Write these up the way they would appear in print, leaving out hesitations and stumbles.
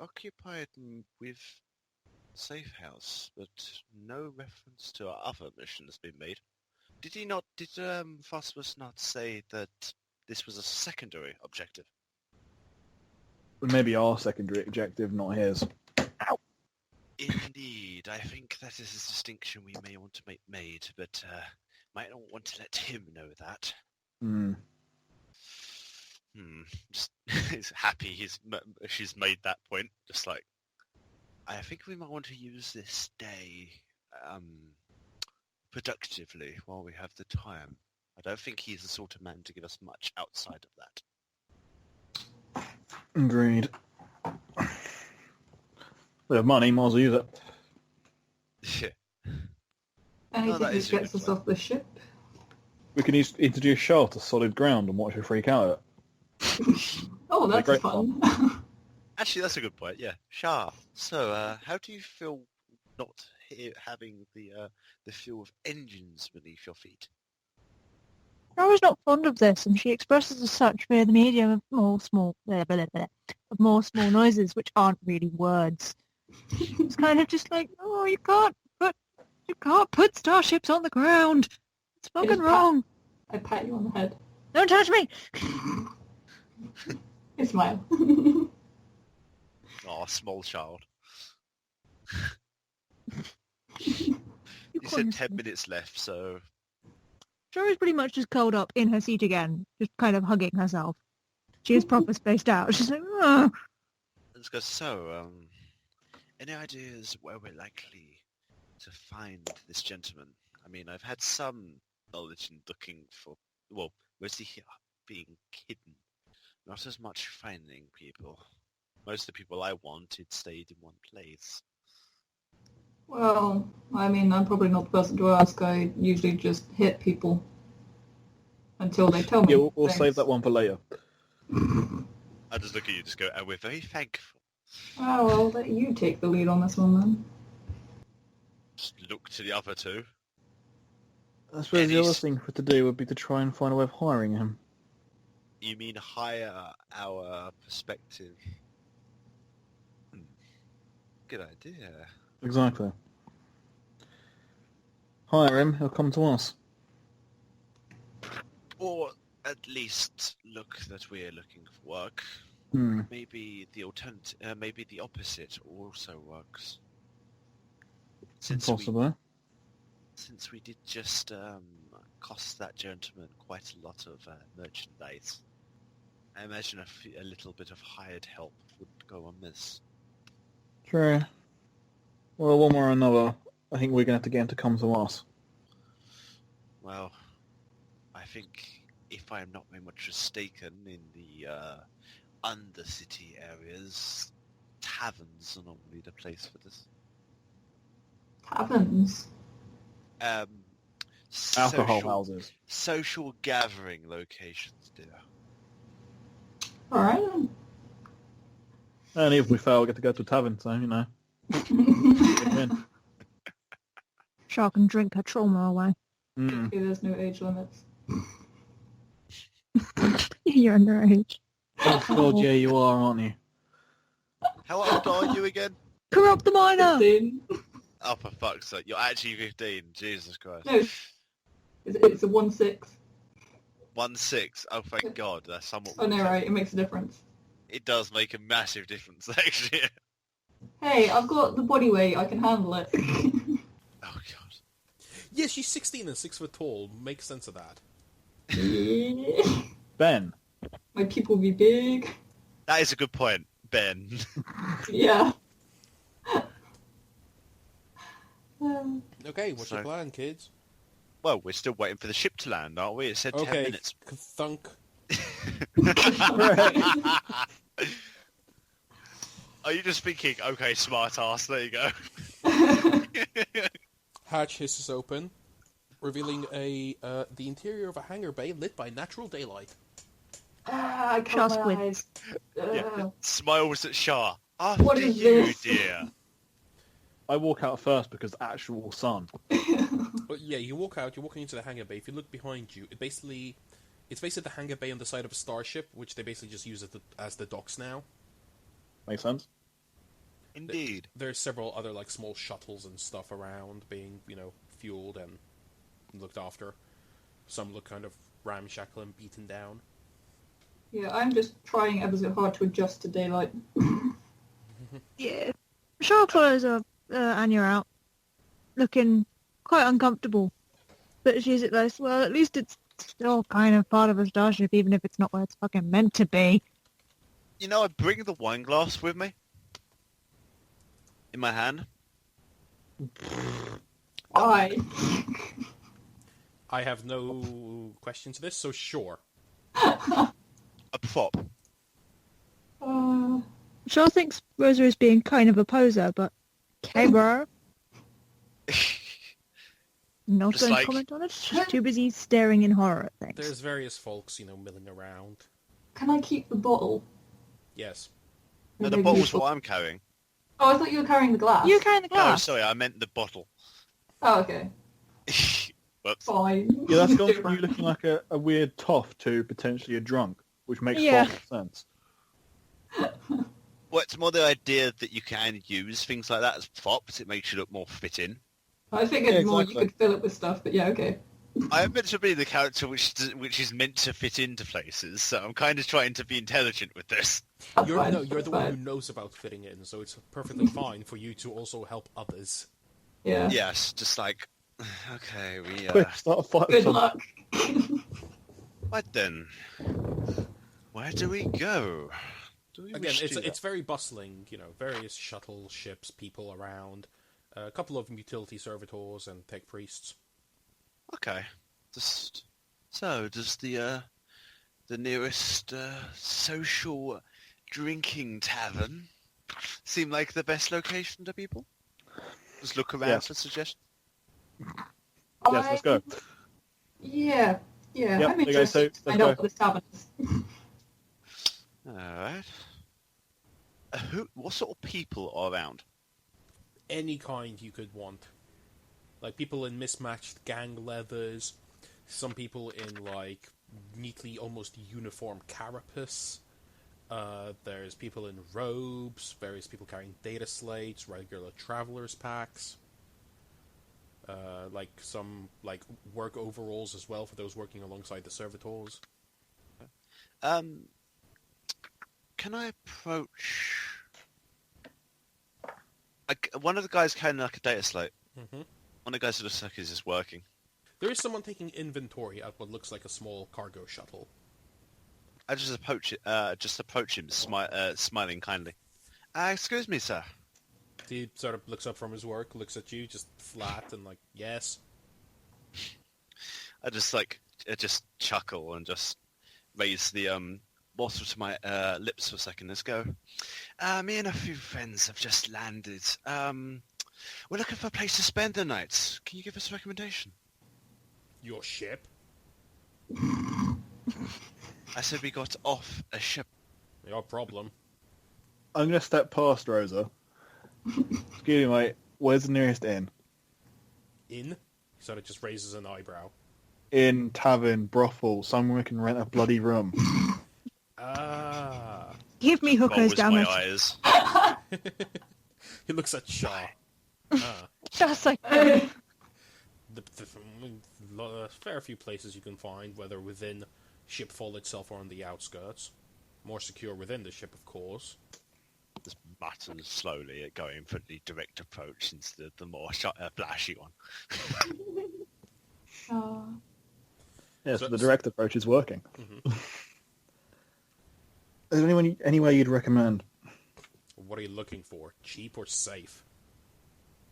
occupied with safe house, but no reference to our other mission has been made. Did Phosphorus not say that this was a secondary objective? Maybe our secondary objective, not his. Indeed, I think that is a distinction we may want to make made, but might not want to let him know that. Just he's happy she's made that point. Just like, I think we might want to use this day productively while we have the time. I don't think he's the sort of man to give us much outside of that. Agreed. We have money, might as well use it. Yeah. Anything that gets us off the ship? We can introduce Shah to solid ground and watch her freak out at it. Oh, that's fun. Actually, that's a good point, yeah. Shah, so how do you feel not having the feel of engines beneath your feet? I was not fond of this, and she expresses as such via the medium of more small noises, which aren't really words. It's kind of just like, oh, you can't put starships on the ground. It's fucking wrong. I pat you on the head. Don't touch me. I smile. Oh, small child. You said 10 minutes left, so... Shara's pretty much just curled up in her seat again, just kind of hugging herself. She is proper spaced out. She's like, oh. Let's go, so, any ideas where we're likely to find this gentleman? I mean, I've had some knowledge in looking for... Well, mostly being hidden. Not as much finding people. Most of the people I wanted stayed in one place. Well, I mean, I'm probably not the person to ask. I usually just hit people until they tell me. Yeah, we'll save that one for later. I just look at you, just go, and we're very thankful. Oh, well, let you take the lead on this one then. Just look to the other two. I suppose the other thing to do would be to try and find a way of hiring him. You mean hire our perspective? Good idea. Exactly. Hire him, he'll come to us. Or at least look that we're looking for work. Maybe the maybe the opposite also works. Possibly. Since we did just cost that gentleman quite a lot of merchandise, I imagine a little bit of hired help would go amiss. True. Well, one way or another, I think we're going to have to get him to come to us. Well, I think if I'm not very much mistaken, in the undercity areas, taverns are normally the place for this. Taverns? Alcohol houses. Social gathering locations, dear. Alright then. And if we fail, we get to go to a tavern, so, you know. Shah can drink her trauma away. Okay, there's no age limits. You're underage. Oh god, yeah, you are, aren't you? How old are you again? Corrupt the minor! 15. Oh, for fuck's sake, you're actually 15. Jesus Christ. No, it's a 1-6. 1-6. Oh, thank God. That's somewhat... Oh, no, right, it makes a difference. It does make a massive difference, actually. Hey, I've got the body weight, I can handle it. Oh, God. Yeah, she's 16 and 6 foot tall. Makes sense of that. Ben. My people be big. That is a good point, Ben. Yeah. Okay, what's your plan, kids? Well, we're still waiting for the ship to land, aren't we? It said 10 minutes. Thunk. Are you just thinking, okay, smart ass, there you go. Hatch hisses open, revealing the interior of a hangar bay lit by natural daylight. I close my eyes. Yeah. Smiles at Shah. What is you, this? dear. I walk out first because the actual sun. But yeah, you walk out, you're walking into the hangar bay. If you look behind you, it's basically the hangar bay on the side of a starship, which they basically just use as the docks now. Makes sense. Indeed. There's several other like small shuttles and stuff around being, fueled and looked after. Some look kind of ramshackle and beaten down. Yeah, I'm just trying ever so hard to adjust to daylight. Yeah. Shark follows Anya out, looking quite uncomfortable. But she's at least, well, at least it's still kind of part of a starship, even if it's not where it's fucking meant to be. I bring the wine glass with me. In my hand. Why? I have no question to this, so sure. A prop. Shaw thinks Rosa is being kind of a poser, but okay, bro. Not Just going like- to comment on it. She's too busy staring in horror at things. There's various folks, milling around. Can I keep the bottle? Yes. No, the Maybe bottle's you- what I'm carrying. Oh, I thought you were carrying the glass. You're carrying the Oh, glass. sorry, I meant the bottle. Oh, okay. Whoops. Fine. Yeah, that's gone from you looking like a weird toff to potentially a drunk, which makes Yeah. far more sense. Well, it's more the idea that you can use things like that as props. It makes you look more fitting. I figured Yeah, more you exactly. could fill it with stuff, but yeah, okay. I am meant to be the character which is meant to fit into places, so I'm kind of trying to be intelligent with this. That's You're fine. the That's one who fine. knows about fitting in, so it's perfectly fine for you to also help others. Yeah. Yes, just like, okay, we Quick, start a fight. Good with luck. Right then, where do we go? Do we Again, wish to it's do it's very bustling, various shuttle ships, people around, a couple of utility servitors and tech priests. that? Okay, just so does the nearest social drinking tavern seem like the best location to people? Just look around Yes. for suggestions. Yes, let's go. Yeah. Yeah. Yep, I'm okay, interested so to let's find go. out what this tavern is. All right. What sort of people are around? Any kind you could want. Like people in mismatched gang leathers, some people in like neatly almost uniform carapace. There's people in robes, various people carrying data slates, regular travelers packs. Like some like work overalls as well for those working alongside the servitors. Can I approach? One of the guys carrying like a data slate. Mm-hmm. One of the guys who looks like he's just working. There is someone taking inventory at what looks like a small cargo shuttle. I just approach him, smiling kindly. Excuse me, sir. He sort of looks up from his work, looks at you, just flat, and like, yes. I just chuckle and just raise the bottle to my lips for a second. Let's go. Me and a few friends have just landed. We're looking for a place to spend the night. Can you give us a recommendation? Your ship? I said we got off a ship. Your problem. I'm going to step past Rosa. Excuse me, mate. Where's the nearest inn? In? He sort of just raises an eyebrow. Inn, tavern, brothel, somewhere we can rent a bloody room. Ah. Give me hookers, Rolls damn my it. eyes. He looks at Shaw. Ah. Just like A fair few places you can find, whether within Shipfall itself or on the outskirts. More secure within the ship, of course. Just mutters slowly at going for the direct approach instead of the more flashy one. Yeah, So- so the direct approach is working. Mhm. Is there anywhere you'd recommend? What are you looking for? Cheap or safe?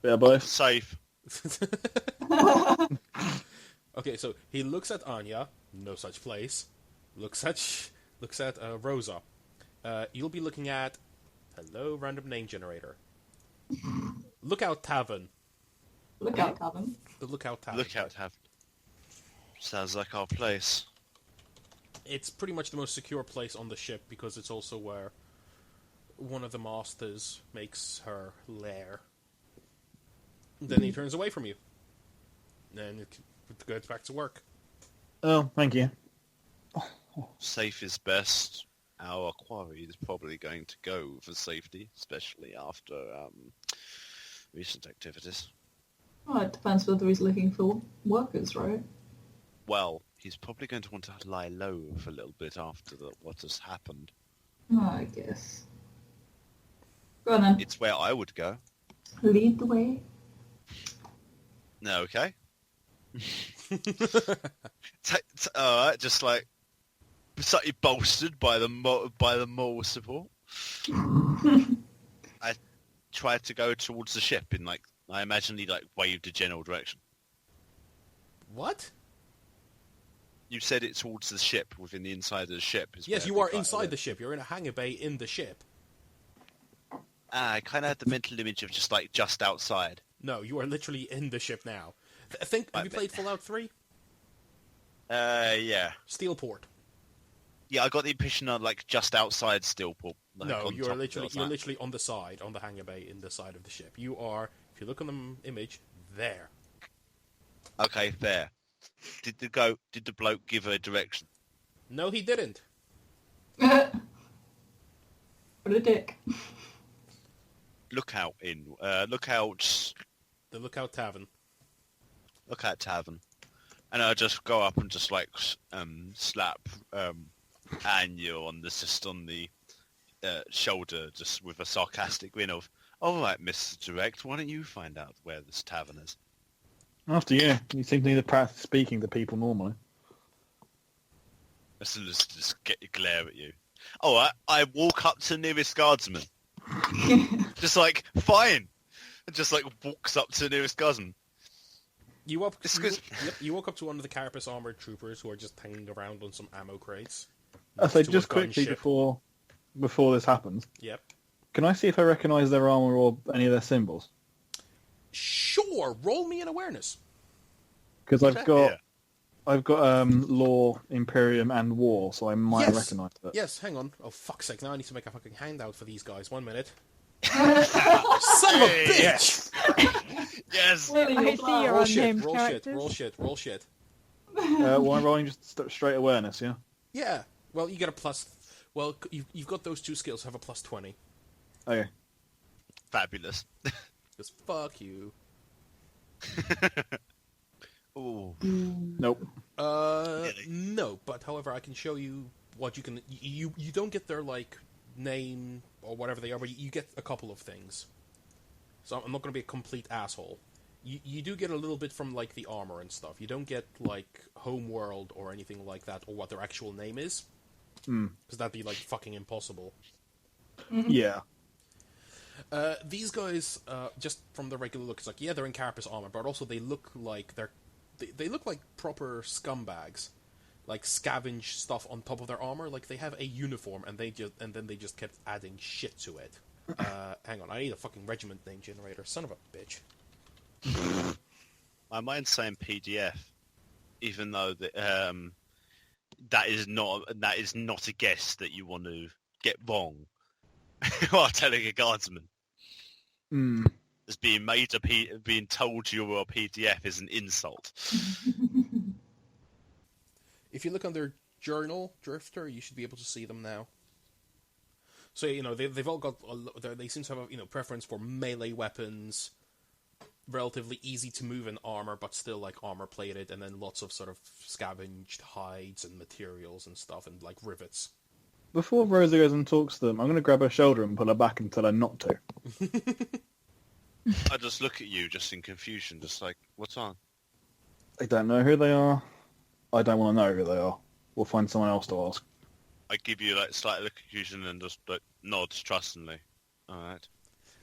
Yeah, both. Safe. Okay, so he looks at Anya, no such place. Looks at Rosa. You'll be looking at hello, random name generator. Lookout Tavern. Look out, Calvin. The Lookout Tavern. Lookout have. Sounds like our place. It's pretty much the most secure place on the ship because it's also where one of the masters makes her lair. Then he turns away from you. Then it goes back to work. Oh, thank you. Safe is best. our quarry is probably going to go for safety, especially after recent activities. Well, it depends whether he's looking for workers, right? Well, he's probably going to want to lie low for a little bit after what has happened. Oh, I guess. Go on then. It's where I would go. Lead the way. No, okay. Alright, just like slightly bolstered by the moral support. I tried to go towards the ship in like I imagine he like waved a general direction. What? You said it towards the ship, within the inside of the ship. Yes, you are inside the ship. You're in a hangar bay in the ship. I kind of had the mental image of just outside. No, you are literally in the ship now. Have you played Fallout 3? Yeah. Steelport. Yeah, I got the impression of like just outside Steelport. Like, No, you're literally on the side, on the hangar bay, in the side of the ship. You are, if you look on the image, there. Okay, fair. Did the bloke give a direction? No, he didn't. What a dick. Look out. The Lookout Tavern. Lookout Tavern. And I just go up and just like slap Anya on the shoulder, just with a sarcastic grin of, "All right, Mr. Direct, why don't you find out where this tavern is?" After you seem to need to practice speaking to people normally. I still just get glare at you. All right, I walk up to the nearest guardsman. Just like, fine. And just like walks up to the nearest guardsman. You walk up to one of the Carapace armored troopers who are just hanging around on some ammo crates. So just quickly before this happens. Yep. Can I see if I recognise their armour or any of their symbols? Sure, roll me an awareness. Because I've got Law, Imperium, and War, so I might recognise that. Yes, hang on. Oh, fuck's sake, now I need to make a fucking handout for these guys. 1 minute. Son of a bitch! Yes! I see your unnamed characters. Roll shit. Well, I'm rolling just straight awareness, yeah? Yeah. Well, you get a plus... Well, you've got those two skills, have a plus 20. Okay. Fabulous. Just fuck you. Ooh. Nope. No, but however, I can show you what you can... You don't get their, like, name or whatever they are, but you get a couple of things. So I'm not going to be a complete asshole. You do get a little bit from, like, the armor and stuff. You don't get, like, homeworld or anything like that, or what their actual name is. Because that'd be, like, fucking impossible. Yeah. These guys, just from the regular look, it's like, yeah, they're in Carapace armor, but also they look like they look like proper scumbags. Like, scavenge stuff on top of their armor. Like, they have a uniform, and then they just kept adding shit to it. Hang on, I need a fucking regiment name generator. Son of a bitch. My mind's saying PDF, even though that is not a guess that you want to get wrong while telling a guardsman. As being being told you're a PDF is an insult. If you look under Journal Drifter, you should be able to see them now. So, you know, they've all got... They seem to have a, preference for melee weapons, relatively easy to move in armor, but still, like, armor-plated, and then lots of sort of scavenged hides and materials and stuff, and, like, rivets. Before Rosa goes and talks to them, I'm going to grab her shoulder and pull her back and tell her not to. I just look at you, just in confusion, just like, what's on? I don't know who they are. I don't want to know who they are. We'll find someone else to ask. I give you like slight look of confusion and just like nods trustingly. All right.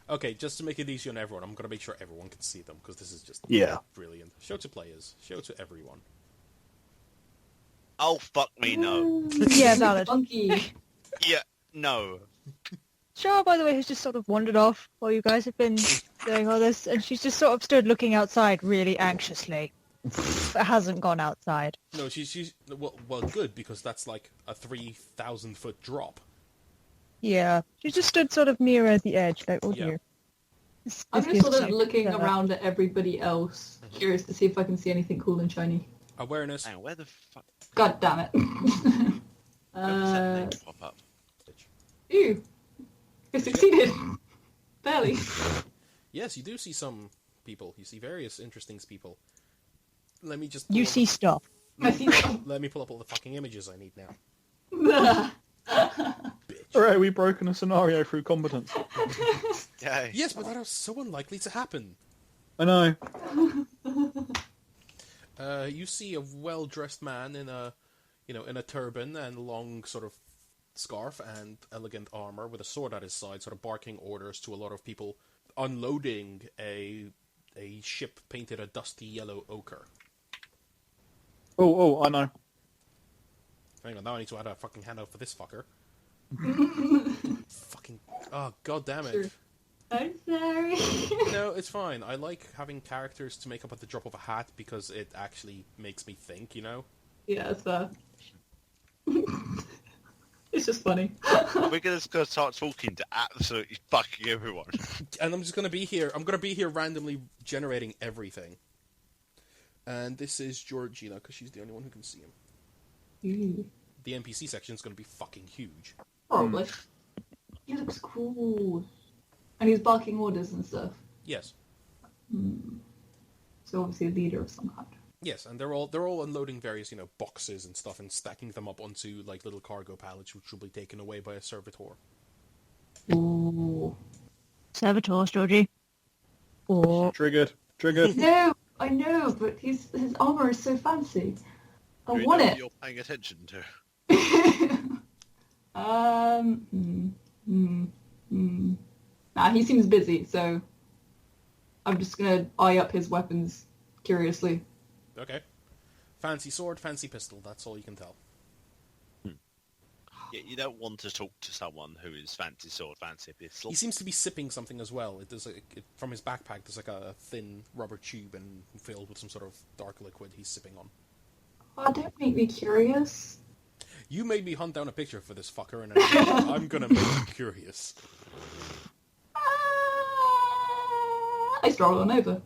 Okay, just to make it easy on everyone, I'm going to make sure everyone can see them, because this is just brilliant. Show to players. Show to everyone. Oh, fuck me, no. Yeah, valid. Funky. Yeah, no. Shara, by the way, has just sort of wandered off while you guys have been doing all this, and she's just sort of stood looking outside really anxiously, but hasn't gone outside. No, she's well, good, because that's like a 3,000-foot drop. Yeah, she just stood sort of nearer the edge, like, oh dear. I'm just sort of looking around at everybody else, curious to see if I can see anything cool and shiny. Awareness. Hang on, where the fuck? God damn it. Where does that name pop up? Ew. I succeeded. Barely. Yes, you do see some people. You see various interesting people. Let me just... You see stuff. I see them. Let me pull up all the fucking images I need now. Bitch. Alright, we've broken a scenario through competence. Yay. Yes, but that is so unlikely to happen. I know. You see a well-dressed man in a turban and long sort of scarf and elegant armor with a sword at his side, sort of barking orders to a lot of people, unloading a ship painted a dusty yellow ochre. Oh, I know. Hang on, now I need to add a fucking handout for this fucker. Fucking... Oh, god damn it. Sure. I'm sorry. No, it's fine. I like having characters to make up at the drop of a hat because it actually makes me think, you know? Yeah, it's it's just funny. We're just going to start talking to absolutely fucking everyone. And I'm just going to be here. I'm going to be here randomly generating everything. And this is Georgina, because she's the only one who can see him. The NPC section is going to be fucking huge. Probably. He looks cool. And he's barking orders and stuff. Yes. So obviously a leader of some kind. Yes, and they're all unloading various, boxes and stuff and stacking them up onto, like, little cargo pallets, which will be taken away by a servitor. Ooh. Servitors, Georgie. Oh. Triggered. No, I know, but his armor is so fancy. I Do you want know it. what you're paying attention to? Nah, he seems busy, so I'm just gonna eye up his weapons curiously. Okay. Fancy sword, fancy pistol, that's all you can tell. Yeah, you don't want to talk to someone who is fancy sword, fancy pistol. He seems to be sipping something as well. From his backpack, there's like a thin rubber tube and filled with some sort of dark liquid he's sipping on. Oh, don't make me curious. You made me hunt down a picture for this fucker, and I'm gonna make you curious. I stroll on over.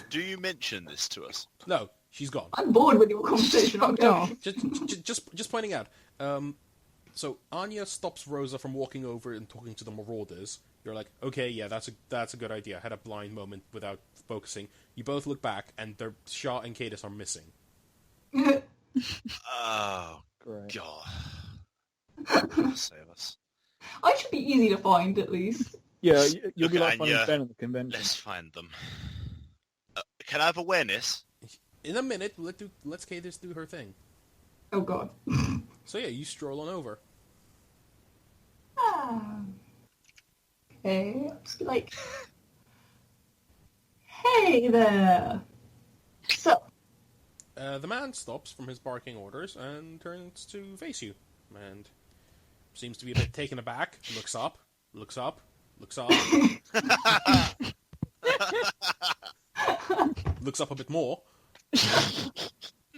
Do you mention this to us? No, she's gone. I'm bored with your conversation. I'm going. Just pointing out. So Anya stops Rosa from walking over and talking to the marauders. You're like, okay, yeah, that's a good idea. I had a blind moment without focusing. You both look back, and Shaw and Cadis are missing. Oh, Great. God. Save us. I should be easy to find, at least. Yeah, you'll Look be at like finding Anya. Ben at the convention. Let's find them. Can I have awareness? In a minute, let's Cadis do her thing. Oh, God. So yeah, you stroll on over. Okay, I'll just be like, hey there. So, The man stops from his barking orders and turns to face you, and seems to be a bit taken aback. Looks up. Looks up. Looks up a bit more.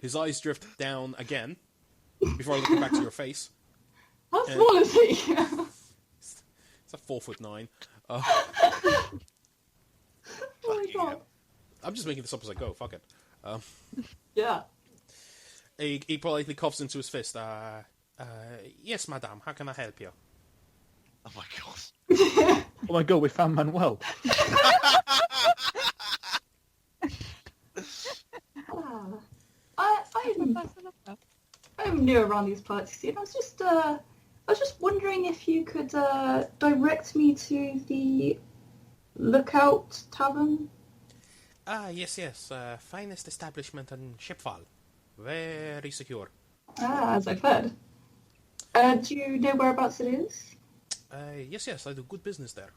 His eyes drift down again before looking back to your face. how small is he? It's a 4'9". Oh my Fucking God. hell. I'm just making this up as I go. Fuck it. Yeah. He politely coughs into his fist. Yes, madame. How can I help you? Oh my God. Oh my God, we found Manuel. I'm new around these parts, you see, and I was just wondering if you could direct me to the Lookout Tavern. Yes. Finest establishment in Shipfall. Very secure. As I've heard. Do you know whereabouts it is? Yes. I do good business there.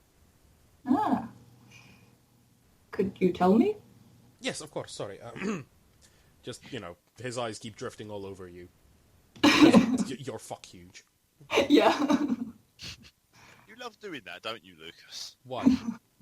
Could you tell me? Yes, of course. Sorry. Just, his eyes keep drifting all over you. You're fuck huge. Yeah. You love doing that, don't you, Lucas? Why?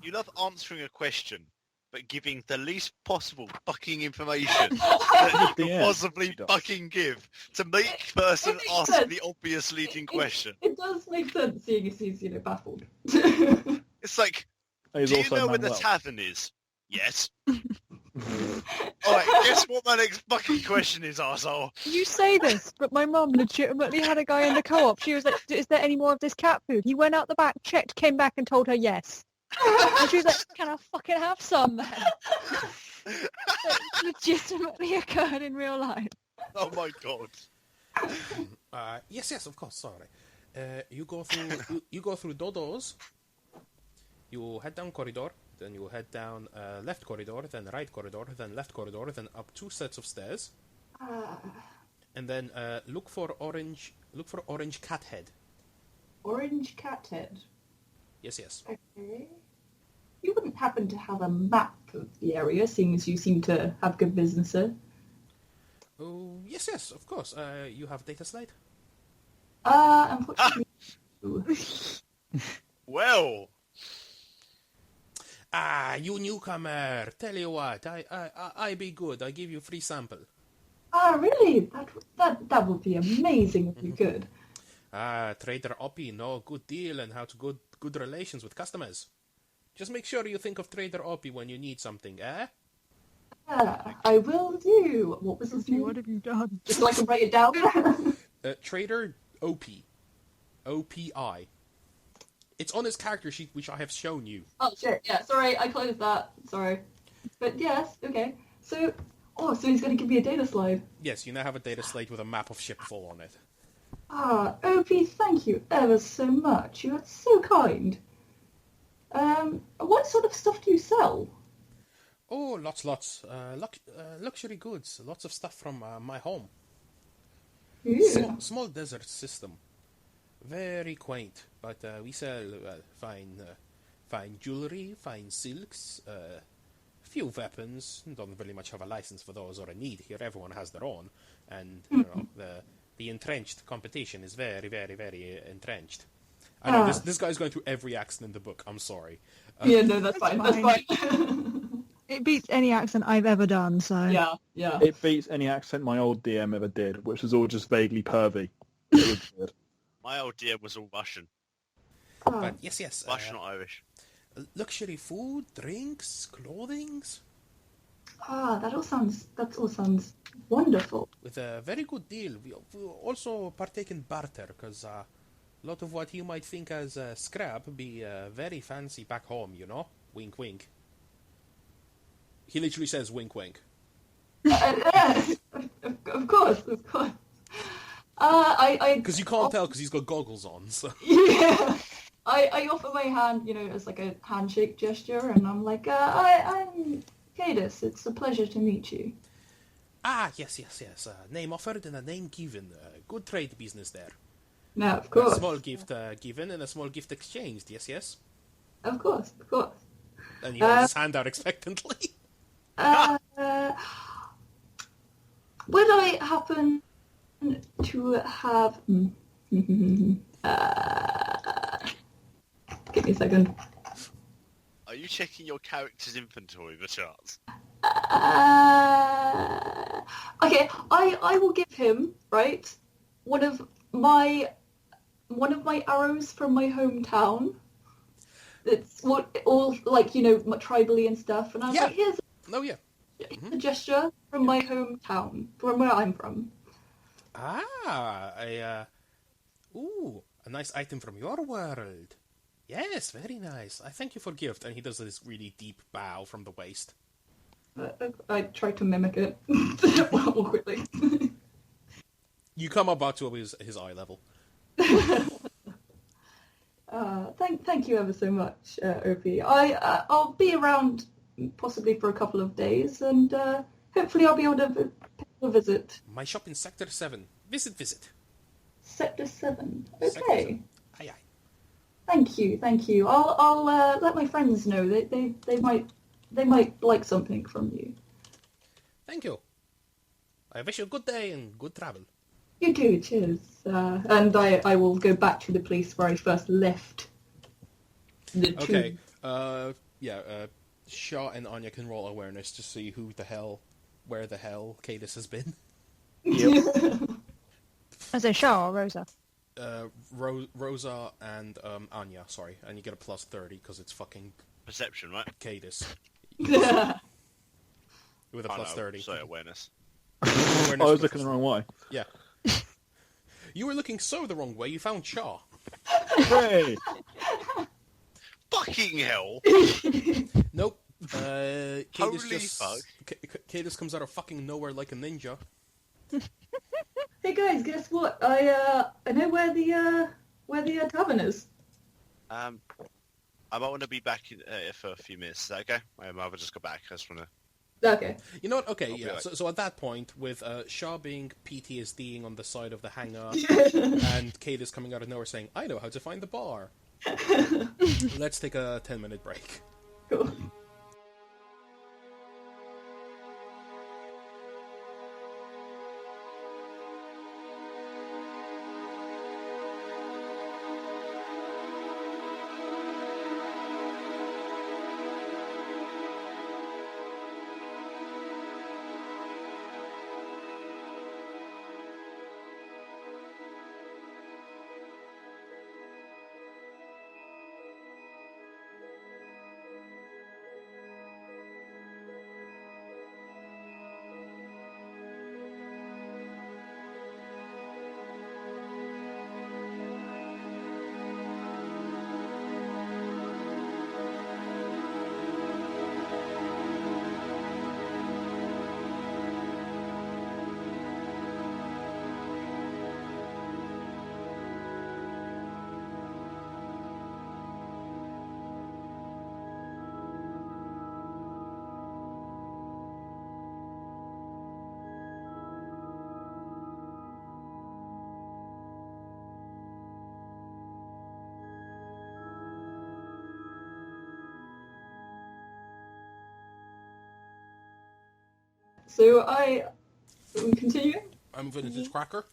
You love answering a question, but giving the least possible fucking information that you can Yeah, possibly she does. fucking give to make the person makes ask sense. the obvious leading question. It does make sense, seeing as he's, baffled. It's like, He's do you also know where the Manuel. tavern is? Yes. Alright, guess what my next fucking question is, arsehole? You say this, but my mum legitimately had a guy in the co-op. She was like, is there any more of this cat food? He went out the back, checked, came back and told her yes. And she was like, can I fucking have some, man? That legitimately occurred in real life. Oh my god. Yes, of course. Sorry. You go through doors. You head down corridor, then you head down left corridor, then right corridor, then left corridor, then up 2 sets of stairs, and then look for orange cat head. Orange cat head. Yes. Okay. You wouldn't happen to have a map of the area, seeing as you seem to have good business here? Oh, yes, of course. You have data slate? Unfortunately. Well. You newcomer. Tell you what, I be good. I give you free sample. Really? That would be amazing if you could. Trader Oppie know good deal and how to good relations with customers. Just make sure you think of Trader Oppie when you need something, eh? I will do. What was his name? What have you done? Just so I can write it down. Trader Oppie. O-P-I. It's on his character sheet, which I have shown you. Oh shit! Yeah, sorry, I closed that. Sorry, but yes, okay. So he's going to give me a data slide. Yes, you now have a data slate with a map of Shipfall on it. Opie, thank you ever so much. You are so kind. What sort of stuff do you sell? Oh, lots. Luxury goods. Lots of stuff from my home. Small desert system. Very quaint, but we sell fine jewelry, fine silks, few weapons. Don't really much have a license for those or a need here. Everyone has their own, and you know the entrenched competition is very, very, very entrenched. I know this guy's going through every accent in the book. I'm sorry. Yeah, no, that's fine. That's fine. It beats any accent I've ever done, so... Yeah. It beats any accent my old DM ever did, which was all just vaguely pervy. It was good. My old DM was all Russian. But yes. Russian or Irish. Luxury food, drinks, clothings. That all sounds wonderful. With a very good deal. We also partake in barter, because a lot of what you might think as scrap be very fancy back home, you know? Wink, wink. He literally says wink, wink. Of course. Because you can't tell because he's got goggles on. So. Yeah. I offer my hand, as like a handshake gesture, and I'm like, I'm Cadus. It's a pleasure to meet you. Yes. Name offered and a name given. Good trade business there. No, of course. A small gift given and a small gift exchanged. Yes. Of course. And he holds his hand out expectantly. Would I happen to have... give me a second. Are you checking your character's inventory, the charts? Okay, I will give him, right, one of my arrows from my hometown. It's all like, tribally and stuff, and I was like, here's a gesture from my hometown, from where I'm from. A nice item from your world. Yes, very nice. I thank you for gift. And he does this really deep bow from the waist. I try to mimic it awkwardly. You come about to his eye level. Thank you ever so much, Opie. I'll be around possibly for a couple of days, and hopefully I'll be able to pay a visit. My shop in Sector 7. Visit. Sector 7. Okay. Sector 7. Aye. Thank you. I'll let my friends know. They might like something from you. Thank you. I wish you a good day and good travel. You too, cheers. And I will go back to the place where I first left. Okay. Shaw and Anya can roll awareness to see where the hell Cadus has been. Yep. I say Shaw or Rosa? Rosa and Anya, sorry. And you get a plus 30 because it's fucking... Perception, right? Cadus. with a plus 30. Sorry, awareness. I was looking the wrong way. Yeah. You were looking so the wrong way, you found Char. Hey! Fucking hell! Nope. Holy fuck. Cadus comes out of fucking nowhere like a ninja. Hey guys, guess what? I know where the tavern is. I might want to be back for a few minutes. Is that okay? My mother just got back. I just want to... Okay. You know what? Okay, I'll be yeah. right. So at that point, with Shah being PTSDing on the side of the hangar, and Cadus coming out of nowhere saying, I know how to find the bar. Let's take a 10-minute break. Cool. So we continue? I'm Vintage Cracker.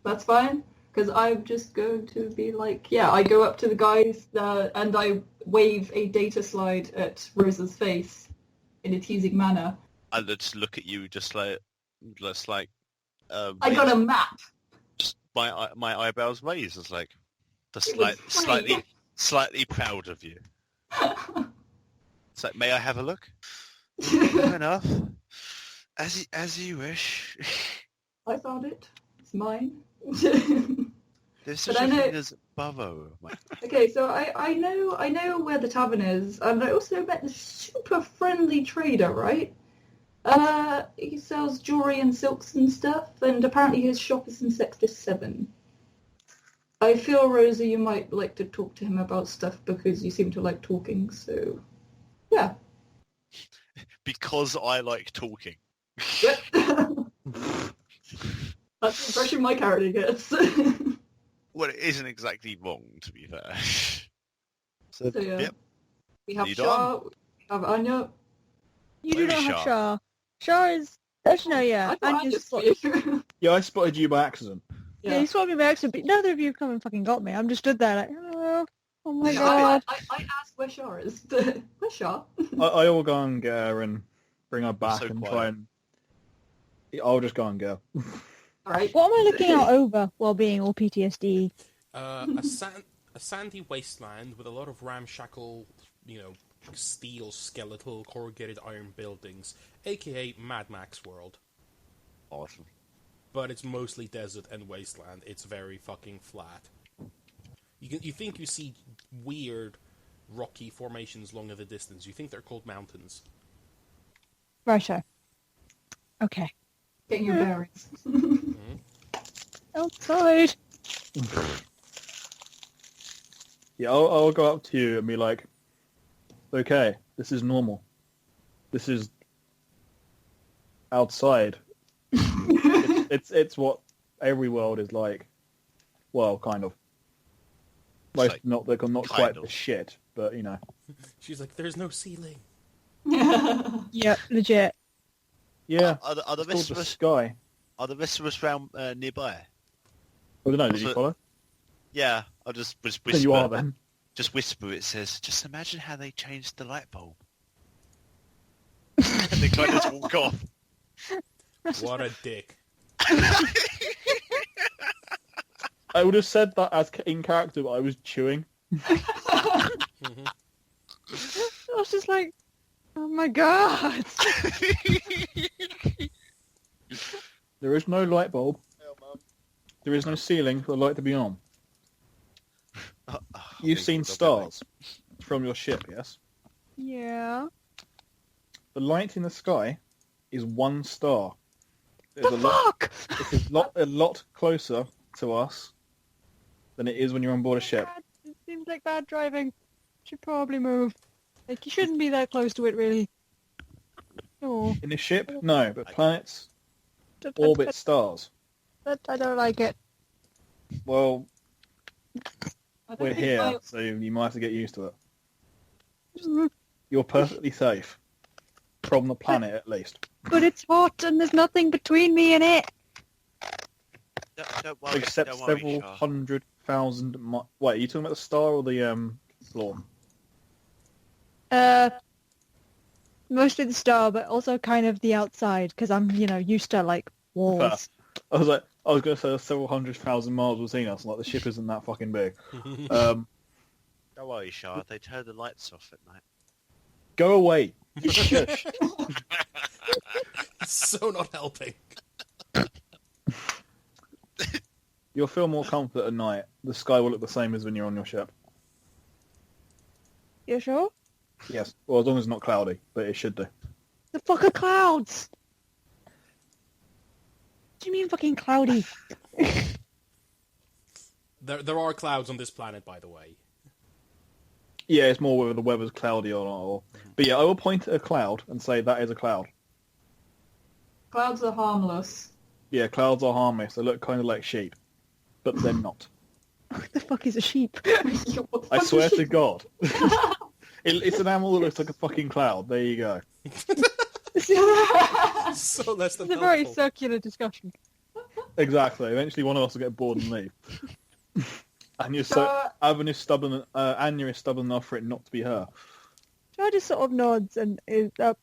That's fine, because I'm just going to be like, yeah, I go up to the guys and I wave a data slide at Rosa's face in a teasing manner. I just look at you just like... I got a map. Just my eyebrows raised. It's like... Just It was slightly proud of you. It's like, may I have a look? Fair enough. As you wish. I found it. It's mine. There's such But a I know- thing as Bavo. Okay, so I know where the tavern is, and I also met this super friendly trader, right? He sells jewelry and silks and stuff, and apparently his shop is in Sector 7. I feel, Rosa, you might like to talk to him about stuff because you seem to like talking, so... Yeah. Because I like talking. Yep. That's the impression my character gets. Well, it isn't exactly wrong, to be fair. So, yeah. Yep. We have You Shah, we have Anya. You do Where not is have Shah? Shah. Shah is... Actually, no, yeah. I thought Anya's Anya's spot- for you. Yeah, I spotted you by accident. Yeah, you spotted me by accident, but neither of you come and fucking got me. I'm just stood there like, oh my I god. asked where Shah is. Where's Shah? I will go and get her and bring her back So and quiet. try and... I'll just go and go. Alright. What am I looking out over while being all PTSD? A sandy wasteland with a lot of ramshackle, steel, skeletal, corrugated iron buildings, aka Mad Max world. Awesome. But it's mostly desert and wasteland. It's very fucking flat. You think you see weird, rocky formations long in the distance. You think they're called mountains. Righto. Okay. Getting your bearings. Outside. Yeah, I'll go up to you and be like, okay, this is normal. This is outside. It's what every world is like. Well, kind of. Most like, not quite kind of. the shit, but you know. She's like, there's no ceiling. Yep, legit. Yeah, Are the it's called the rest sky. of us round nearby? I don't know. Did you Also- follow? Yeah, I'll just whisper. There you are then. Just whisper. It says, "Just imagine how they changed the light bulb." And they kind of just walk off. What a dick. I would have said that as in character, but I was chewing. Mhm. I was just like, Oh my god! There is no light bulb. There is no ceiling for the light to be on. You've seen stars from your ship, yes? Yeah. The light in the sky is one star. The fuck? It's a lot closer to us than it is when you're on board a ship. It seems like bad driving. Should probably move. Like, you shouldn't be that close to it, really. No. In a ship, no, but planets orbit stars. I don't like it. Well, I don't we're think here, so you might have to get used to it. You're perfectly safe. From the planet, at least. But it's hot and there's nothing between me and it. Don't worry, Except don't worry, several Shah. 100,000 Wait, are you talking about the star or the floor? Mostly the star, but also kind of the outside, because I'm, used to, like, walls. I was going to say several 100,000 miles between us. Like, the ship isn't that fucking big. Don't worry, Shah. They turn the lights off at night. Go away. Shush. So not helping. You'll feel more comfort at night. The sky will look the same as when you're on your ship. You sure? Yes. Well, as long as it's not cloudy, but it should do. The fuck are clouds? What do you mean fucking cloudy? There are clouds on this planet, by the way. Yeah, it's more whether the weather's cloudy or not. But yeah, I will point at a cloud and say that is a cloud. Clouds are harmless. Yeah, clouds are harmless. They look kind of like sheep, but they're not. What the fuck is a sheep? What the I fuck swear is to she- God. It's an animal that looks like a fucking cloud. There you go. So less than It's a very helpful. circular discussion. Exactly. Eventually one of us will get bored and leave. And you're Anya is stubborn enough for it not to be her. Joe just sort of nods and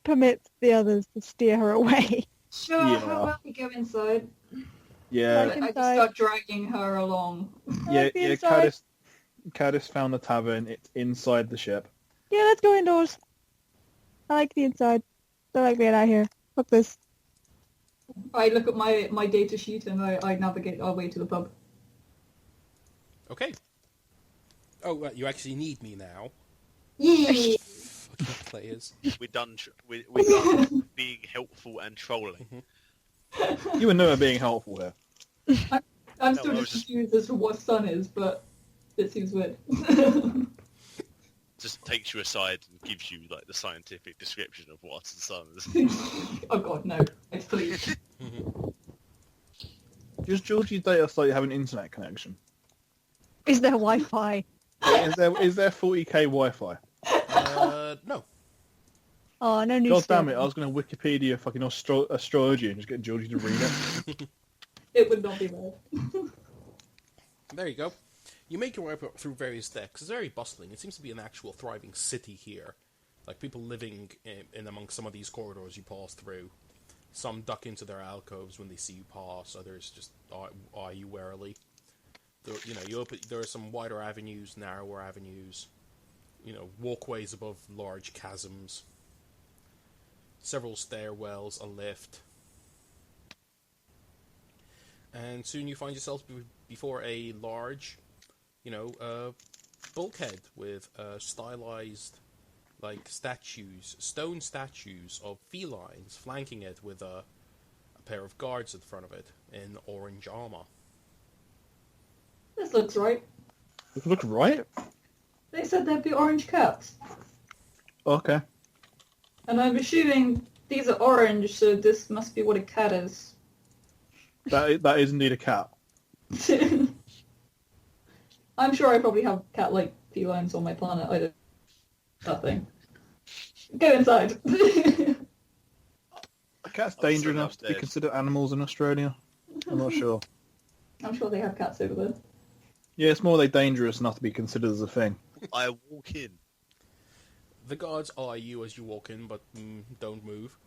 permits the others to steer her away. Sure, Yeah. how about we go inside? Yeah, Like- I just start dragging her along. yeah, the yeah. inside. Caddis found the tavern. It's inside the ship. Yeah, let's go indoors. I like the inside. Don't like being out here. Fuck this. I look at my data sheet and I navigate our way to the pub. Okay. Oh, you actually need me now. Yeah. Fucking players. We're done being helpful and trolling. You would know being helpful here. I'm No, still I just was just- confused as to what sun is, but it seems weird. Just takes you aside and gives you like the scientific description of what the sun is. Oh god, no. Please. Does Georgie's data site have an internet connection? Is there Wi-Fi? Is there 40k Wi-Fi? No. Oh, no news. God damn it! I was going to Wikipedia fucking astrology and just get Georgie to read it. It would not be bad. There you go. You make your way up through various decks. It's very bustling. It seems to be an actual thriving city here. Like people living in amongst some of these corridors you pass through. Some duck into their alcoves when they see you pass. Others just eye you warily. There are some wider avenues, narrower avenues. Walkways above large chasms. Several stairwells, a lift. And soon you find yourself before a large, bulkhead with stylized, stone statues of felines flanking it with a pair of guards at the front of it in orange armor. This looks right. Does it look right? They said there'd be orange cats. Okay. And I'm assuming these are orange, so this must be what a cat is. That is indeed a cat. I'm sure I probably have cat-like felines on my planet. I don't... Nothing. Go inside. Are cats Oh, dangerous so enough to be upstairs. considered animals in Australia? I'm not sure. I'm sure they have cats over there. Yeah, it's more they dangerous enough to be considered as a thing. I walk in. The guards eye you as you walk in, but don't move.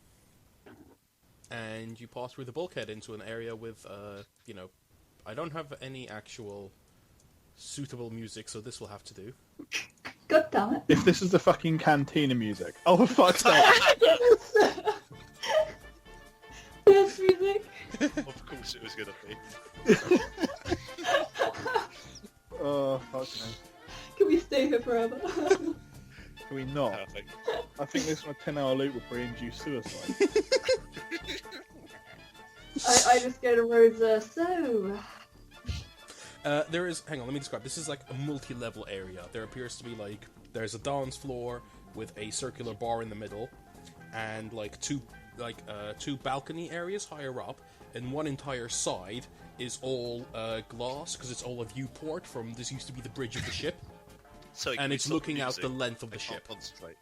And you pass through the bulkhead into an area with, I don't have any actual suitable music, so this will have to do. God damn it. If this is the fucking cantina music, oh for fuck's sake! Yes, music. Of course it was going to be. Oh fuck me. Can we stay here forever? Can we not? Perfect. I think this on a 10-hour loop will probably induce suicide. I just go to Rosa. So, There is. Hang on, let me describe. This is like a multi-level area. There appears to be like there's a dance floor with a circular bar in the middle, and like two balcony areas higher up, and one entire side is all glass because it's all a viewport from this used to be the bridge of the ship, So and it's looking out the length of the I can't ship. concentrate.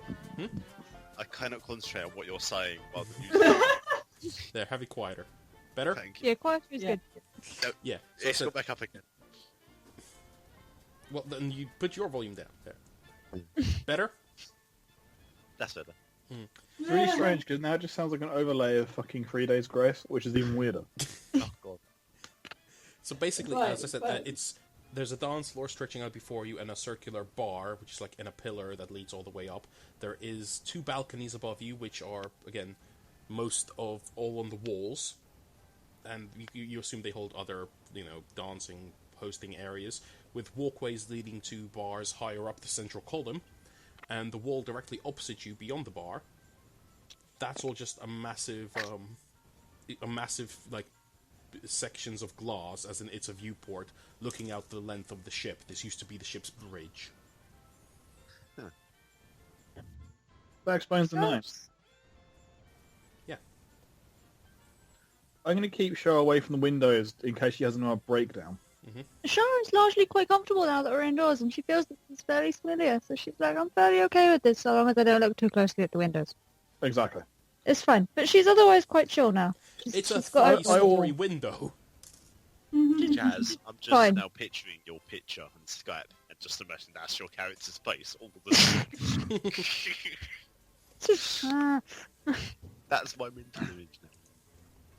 I cannot concentrate on what you're saying while the music. There, have it quieter. Better? Thank you. Yeah, quite is Yeah. good. No, Yeah. So it's got back up again. well, then you put your volume down. There. Better? That's better. It's really strange because now it just sounds like an overlay of fucking 3 Days Grace, which is even weirder. Oh god. So basically, Right, as I said, right. there's a dance floor stretching out before you and a circular bar, which is like in a pillar that leads all the way up. There is two balconies above you, which are, again, most of all on the walls. And you assume they hold other, dancing, hosting areas, with walkways leading to bars higher up the central column. And the wall directly opposite you, beyond the bar, that's all just a massive, like, sections of glass, as in it's a viewport, looking out the length of the ship. This used to be the ship's bridge. That explains the name. Yeah. I'm going to keep Cheryl away from the windows in case she has another breakdown. Sharon's largely quite comfortable now that we're indoors, and she feels that it's fairly familiar, so she's like, I'm fairly okay with this, so long as I don't look too closely at the windows. Exactly. It's fine. But she's otherwise quite chill now. It's a she's got her- three-story window. Jazz, I'm just Fine. now picturing your picture on Skype and just imagine that's your character's face all the time. That's my mental image now.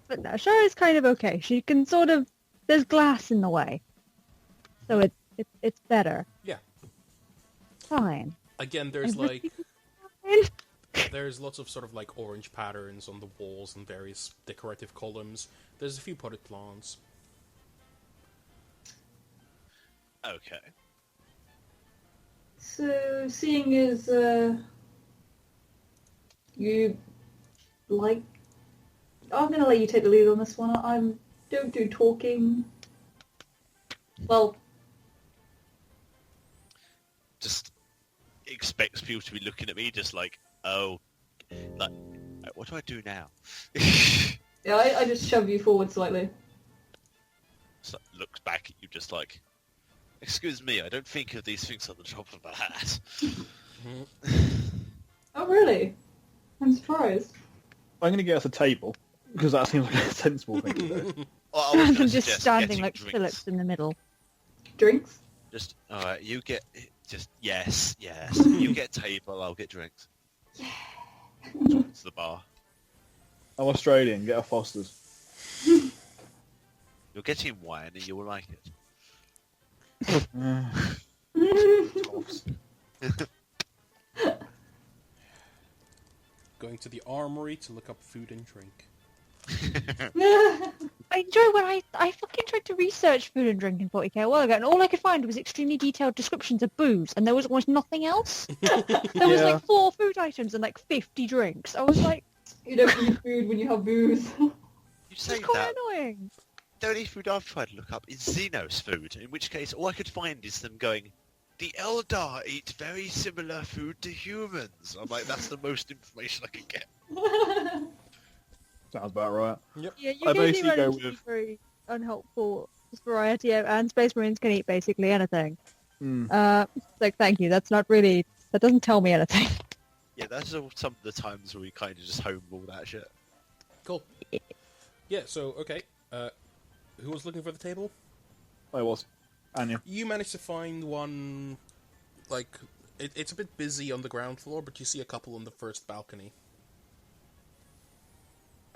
But no, Sharon's kind of okay. She can sort of... There's glass in the way. So it's better. Yeah. Fine. Again, there's Everything like is fine. there's lots of sort of like orange patterns on the walls and various decorative columns. There's a few potted plants. Okay. So, seeing as you like, I'm gonna let you take the lead on this one. I don't do talking. Well, Just expects people to be looking at me just like, oh, like, what do I do now? yeah, I just shove you forward slightly. So looks back at you just like, excuse me, I don't think of these things on the top of my hat. Oh, really? I'm surprised. I'm going to get us a table, because that seems like a sensible thing to do. Well, I was I'm gonna just suggest standing getting like drinks. Phillips in the middle. Drinks? Just, alright, you get, just, yes. You get table, I'll get drinks. Yeah. Towards the bar. I'm Australian, get a Foster's. You're getting wine and you will like it. Toffs. Going to the armory to look up food and drink. I enjoy when I fucking tried to research food and drink in 40k a while ago, and all I could find was extremely detailed descriptions of booze, and there was almost nothing else. There was Yeah. like 4 food items and like 50 drinks. I was like, You don't eat food when you have booze. You it's say quite that, annoying. the only food I've tried to look up is Xenos food, in which case all I could find is them going, the Eldar eat very similar food to humans. I'm like, that's the most information I could get. Sounds about right. Yeah, you I usually basically run go into with- very unhelpful variety of, and Space Marines can eat basically anything. Mm. Like, thank you. That doesn't tell me anything. Yeah, that's all some of the times where we kind of just home all that shit. Cool. Yeah. So okay. Who was looking for the table? I was. Anya. You managed to find one. Like it's a bit busy on the ground floor, but you see a couple on the first balcony.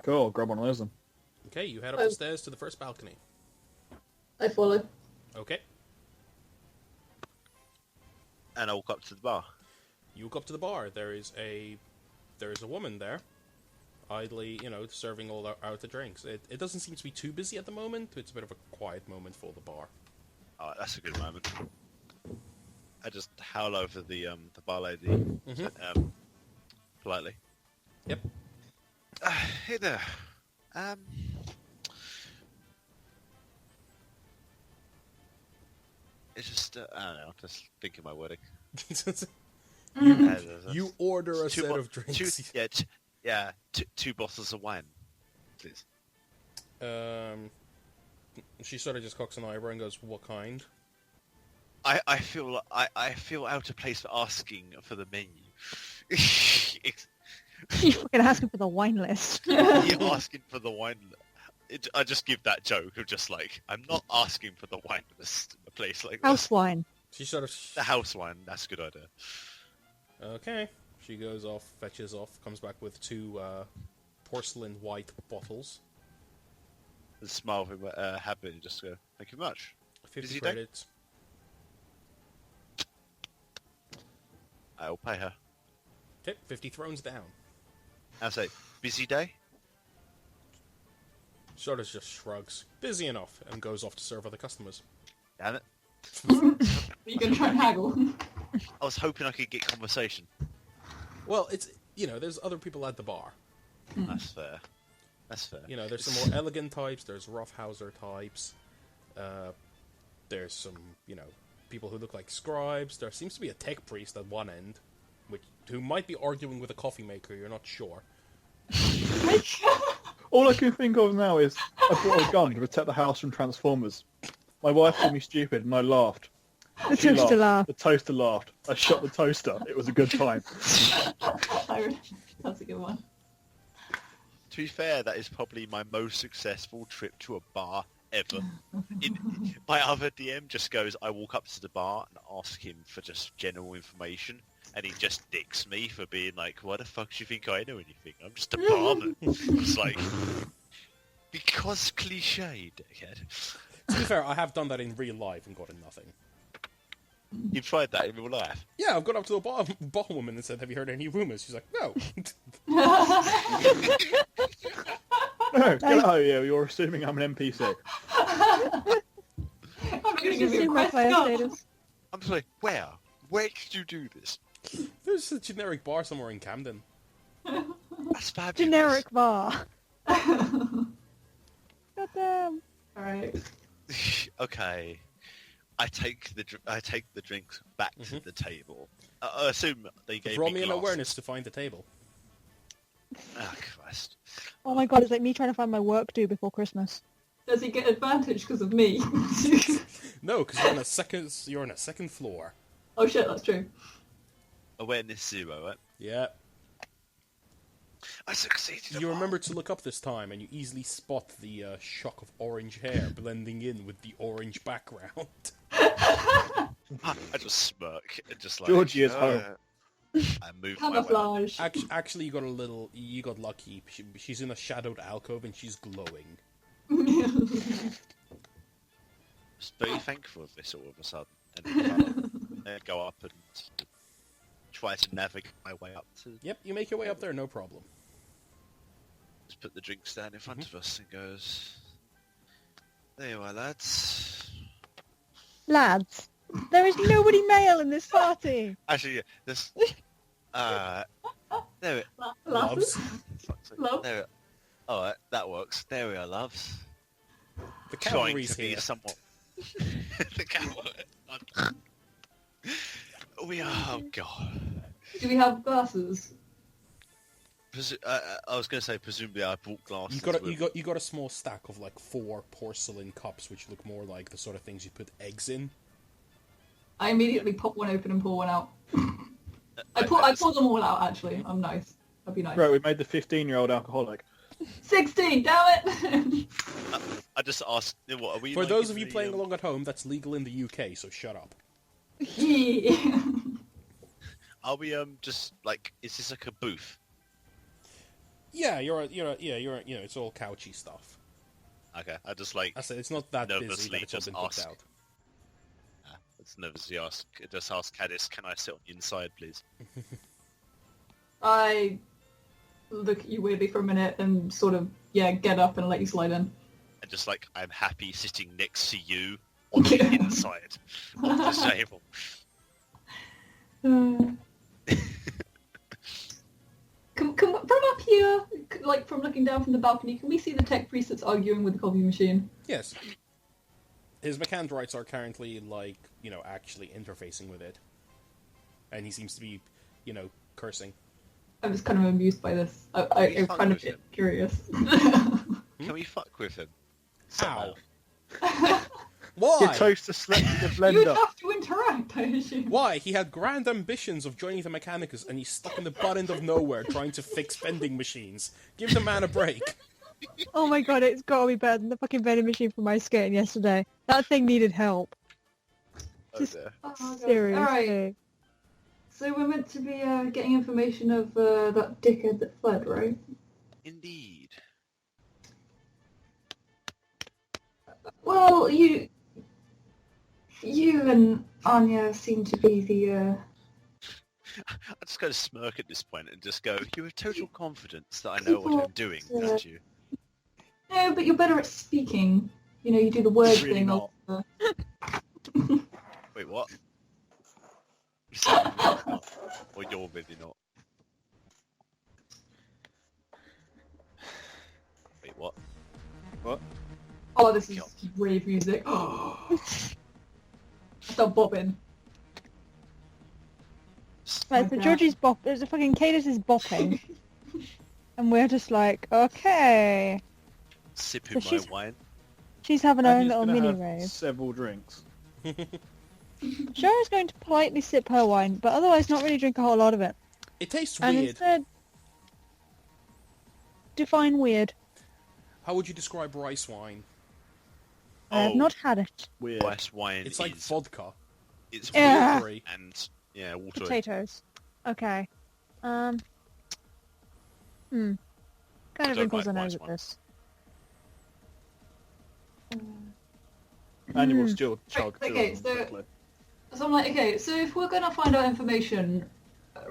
Cool, grab one of those then. Okay, you head up the stairs to the first balcony. I follow. Okay. And I walk up to the bar. You walk up to the bar. There is a woman there, idly, serving all out the drinks. It doesn't seem to be too busy at the moment. It's a bit of a quiet moment for the bar. Oh, that's a good moment. I just howl over the bar lady politely. Yep. Hey there. It's just I don't know. Just thinking my wording. You order a Two set bo- of drinks. Two bottles of wine, please. She sort of just cocks an eyebrow and goes, "What kind?" I feel out of place for asking for the menu. You're fucking asking for the wine list. You're asking for the wine. I just give that joke of just like I'm not asking for the wine list in a place like House this. wine. She sort of The house wine. That's a good idea. Okay. She goes off, fetches off, comes back with two porcelain white bottles. The smile of happy and just go, thank you very much. 50 Busy day? credits. I will pay her. Okay, 50 thrones down. I'll say, busy day? Sort of just shrugs. Busy enough, and goes off to serve other customers. Damn it. You can try and haggle. I was hoping I could get conversation. Well, it's, there's other people at the bar. That's fair. That's fair. There's some more elegant types, there's roughhouser types, there's some, people who look like scribes, there seems to be a tech priest at one end, who might be arguing with a coffee maker, you're not sure. All I can think of now is I brought a gun to protect the house from Transformers. My wife called me stupid and I laughed. The She toaster laughed. The toaster laughed. I shot the toaster. It was a good time. That's a good one. To be fair, that is probably my most successful trip to a bar ever. My other DM just goes, I walk up to the bar and ask him for just general information, and he just dicks me for being like, why the fuck do you think I know anything? I'm just a barman. It's like, because cliche, dickhead. To be fair, I have done that in real life and gotten nothing. You've tried that in real life? Yeah, I've gone up to a bar woman and said, have you heard any rumours? She's like, no. No, get out of here. You're assuming I'm an NPC. I'm not going to give you a See my quest fire gun. status. I'm just like, where? Where did you do this? There's a generic bar somewhere in Camden. That's fabulous. Generic bar. Goddamn. Alright. Okay. I take the drinks back to the table. I assume they gave Roll me me an glasses. awareness to find the table. Oh, Christ. Oh my god, it's like me trying to find my work due before Christmas. Does he get advantage because of me? No, because you're on a second floor. Oh shit, that's true. Awareness 0, right? Yeah. I succeeded. You remember to look up this time, and you easily spot the shock of orange hair blending in with the orange background. I just smirk and just like... Georgie is home. I move my way up. Camouflage. Actually, you got lucky. She's in a shadowed alcove, and she's glowing. Just very thankful of this all of a sudden. And then go up and try to navigate my way up to... Yep, you make your way up there, no problem. Just put the drinks down in front of us and goes... There you are, lads. Lads, there is nobody male in this party. Actually, yeah, this... there it... Loves. fuck's sake. Love. There it... Alright, that works. There we are, loves. The Trying cavalry's to be here. somewhat... the cavalry... We are... Oh, God. Do we have glasses? I was going to say, presumably I bought glasses. You got a small stack of like 4 porcelain cups, which look more like the sort of things you put eggs in. I immediately pop one open and pour one out. I pour them all out, actually. I'm nice. I'd be nice. Right, we made the 15-year-old alcoholic. 16, damn it! I just asked, what are we? For like those in of you the, playing along at home, that's legal in the UK, so shut up. Yeah. Are we just like? Is this like a booth? Yeah, it's all couchy stuff. Okay, I just like I said it's not that busy nervously that it's all just been booked ask. out. Just nervously ask Caddis, can I sit on the inside, please? I look at you weirdly for a minute and sort of, get up and let you slide in. And just like, I'm happy sitting next to you on the inside of the table. From up here, like from looking down from the balcony, can we see the tech priest that's arguing with the copy machine? Yes. His mechanics are currently, actually interfacing with it. And he seems to be, cursing. I was kind of amused by this. I'm kind of curious. Can we fuck with him? How? Somehow. Why? Your toaster slept in the blender. You'd have to interact, I assume. Why? He had grand ambitions of joining the Mechanicus, and he's stuck in the butt end of nowhere trying to fix vending machines. Give the man a break. Oh my god, it's gotta be better than the fucking vending machine from ice skating yesterday. That thing needed help. Oh dear. Oh, God. Seriously. Alright, so we're meant to be getting information of that dickhead that fled, right? Indeed. Well, you and Anya seem to be the, I just go to smirk at this point and just go, you have total confidence that I know what I'm doing, don't you? No, but you're better at speaking. You do the word Really thing. not. Wait, what? You said I'm not, or you're really not. Wait, what? What? Oh, this is rave music. Stop bobbing. Right, so Georgie's the fucking Cadis is bopping. And we're just like, okay. Sipping So my she's- wine. She's having her own Anya's little gonna mini have rave. several drinks. Shara's going to politely sip her wine, but otherwise not really drink a whole lot of it. It tastes And weird. instead... Define weird. How would you describe rice wine? I have not had it. Weird. Rice wine It's like is... vodka. It's Yeah. watery and... Yeah, watery. Potatoes. Okay. Kind of don't wrinkles like her nose rice at wine. this. Anya will still chug Right, two okay, of them so- quickly. So I'm like, okay, so if we're gonna find out information,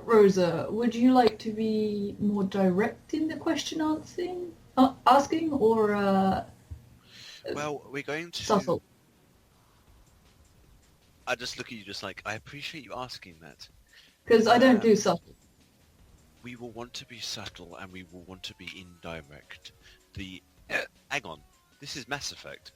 Rosa, would you like to be more direct in the question asking, or Well, we're going to... subtle? I just look at you just like, I appreciate you asking that. Because I don't do subtle. We will want to be subtle and we will want to be indirect. Hang on. This is Mass Effect.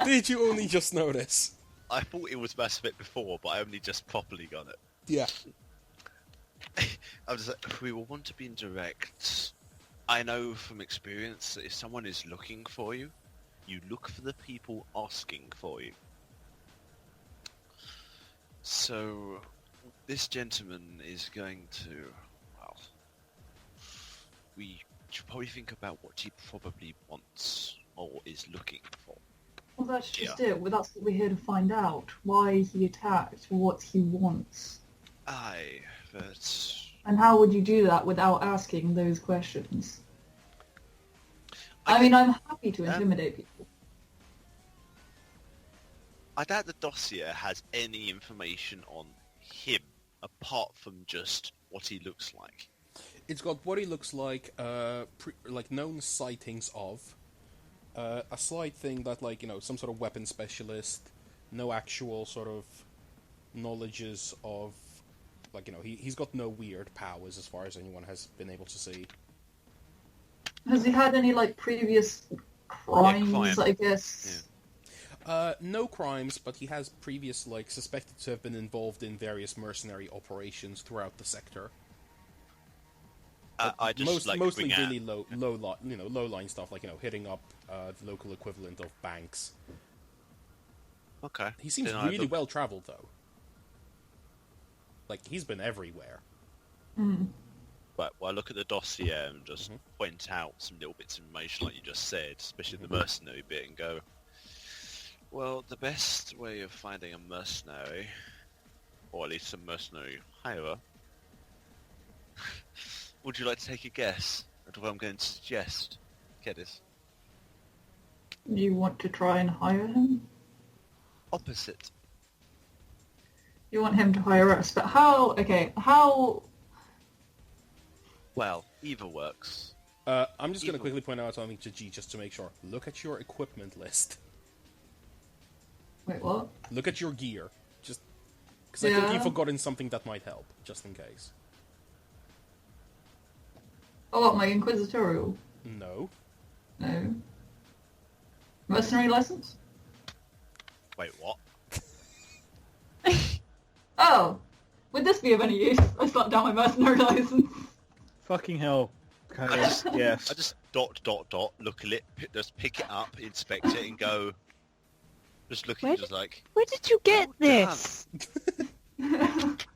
Did you only just notice? I thought it was Mass Effect before, but I only just properly got it. Yeah. I was like, we will want to be indirect. I know from experience that if someone is looking for you, you look for the people asking for you. So, this gentleman is going to, well, we should probably think about what he probably wants or is looking for. Well, that's just Yeah. it. Well, that's what we're here to find out. Why he attacked, what he wants. Aye, but... And how would you do that without asking those questions? I mean, I'm happy to intimidate people. I doubt the dossier has any information on him, apart from just what he looks like. It's got what he looks like, known sightings of, a slight thing that, some sort of weapon specialist, no actual sort of knowledges of, he's got no weird powers as far as anyone has been able to see. Has he had any, previous crimes, crime. I guess? No crimes, but he has previous, suspected to have been involved in various mercenary operations throughout the sector. I just Mostly bring out- really low line stuff, hitting up the local equivalent of banks. Okay. He seems Then I really look- well traveled, though. He's been everywhere. Right, well, I look at the dossier and just point out some little bits of information like you just said, especially the mercenary bit, and go, well, the best way of finding a mercenary, or at least a mercenary hirer, would you like to take a guess at what I'm going to suggest, Kedis? You want to try and hire him? opposite. You want him to hire us, but how? Okay, how? Well, either works. I'm just going to quickly point out something to G just to make sure. Look at your equipment list. Wait, what? Look at your gear. Just because I think you've forgotten something that might help, just in case. Oh, what, my inquisitorial? No. No. Mercenary license? Wait, what? Oh! Would this be of any use? I slapped down my mercenary license. Fucking hell. Okay, yes. I just dot, look at it, just pick it up, inspect it, and go... Just look at it, just like... Where did you get "Well done. this?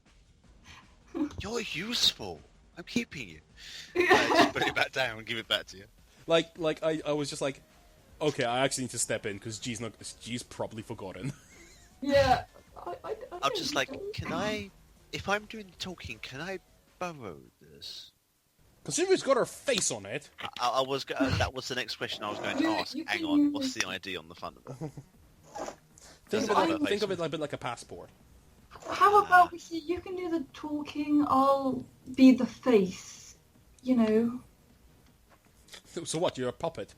You're useful. I'm keeping you. Just put it back down and give it back to you. Like I was just like, okay, I actually need to step in because G's probably forgotten. Yeah. I'm just like, can I... If I'm doing the talking, can I borrow this? Considering it's got her face on it. I was that was the next question I was going to ask. You Hang can on, use- what's the ID on the front of it? Think Does of it have it a face a on it? bit like a passport. How about you can do the talking, I'll be the face. You know. So what? You're a puppet.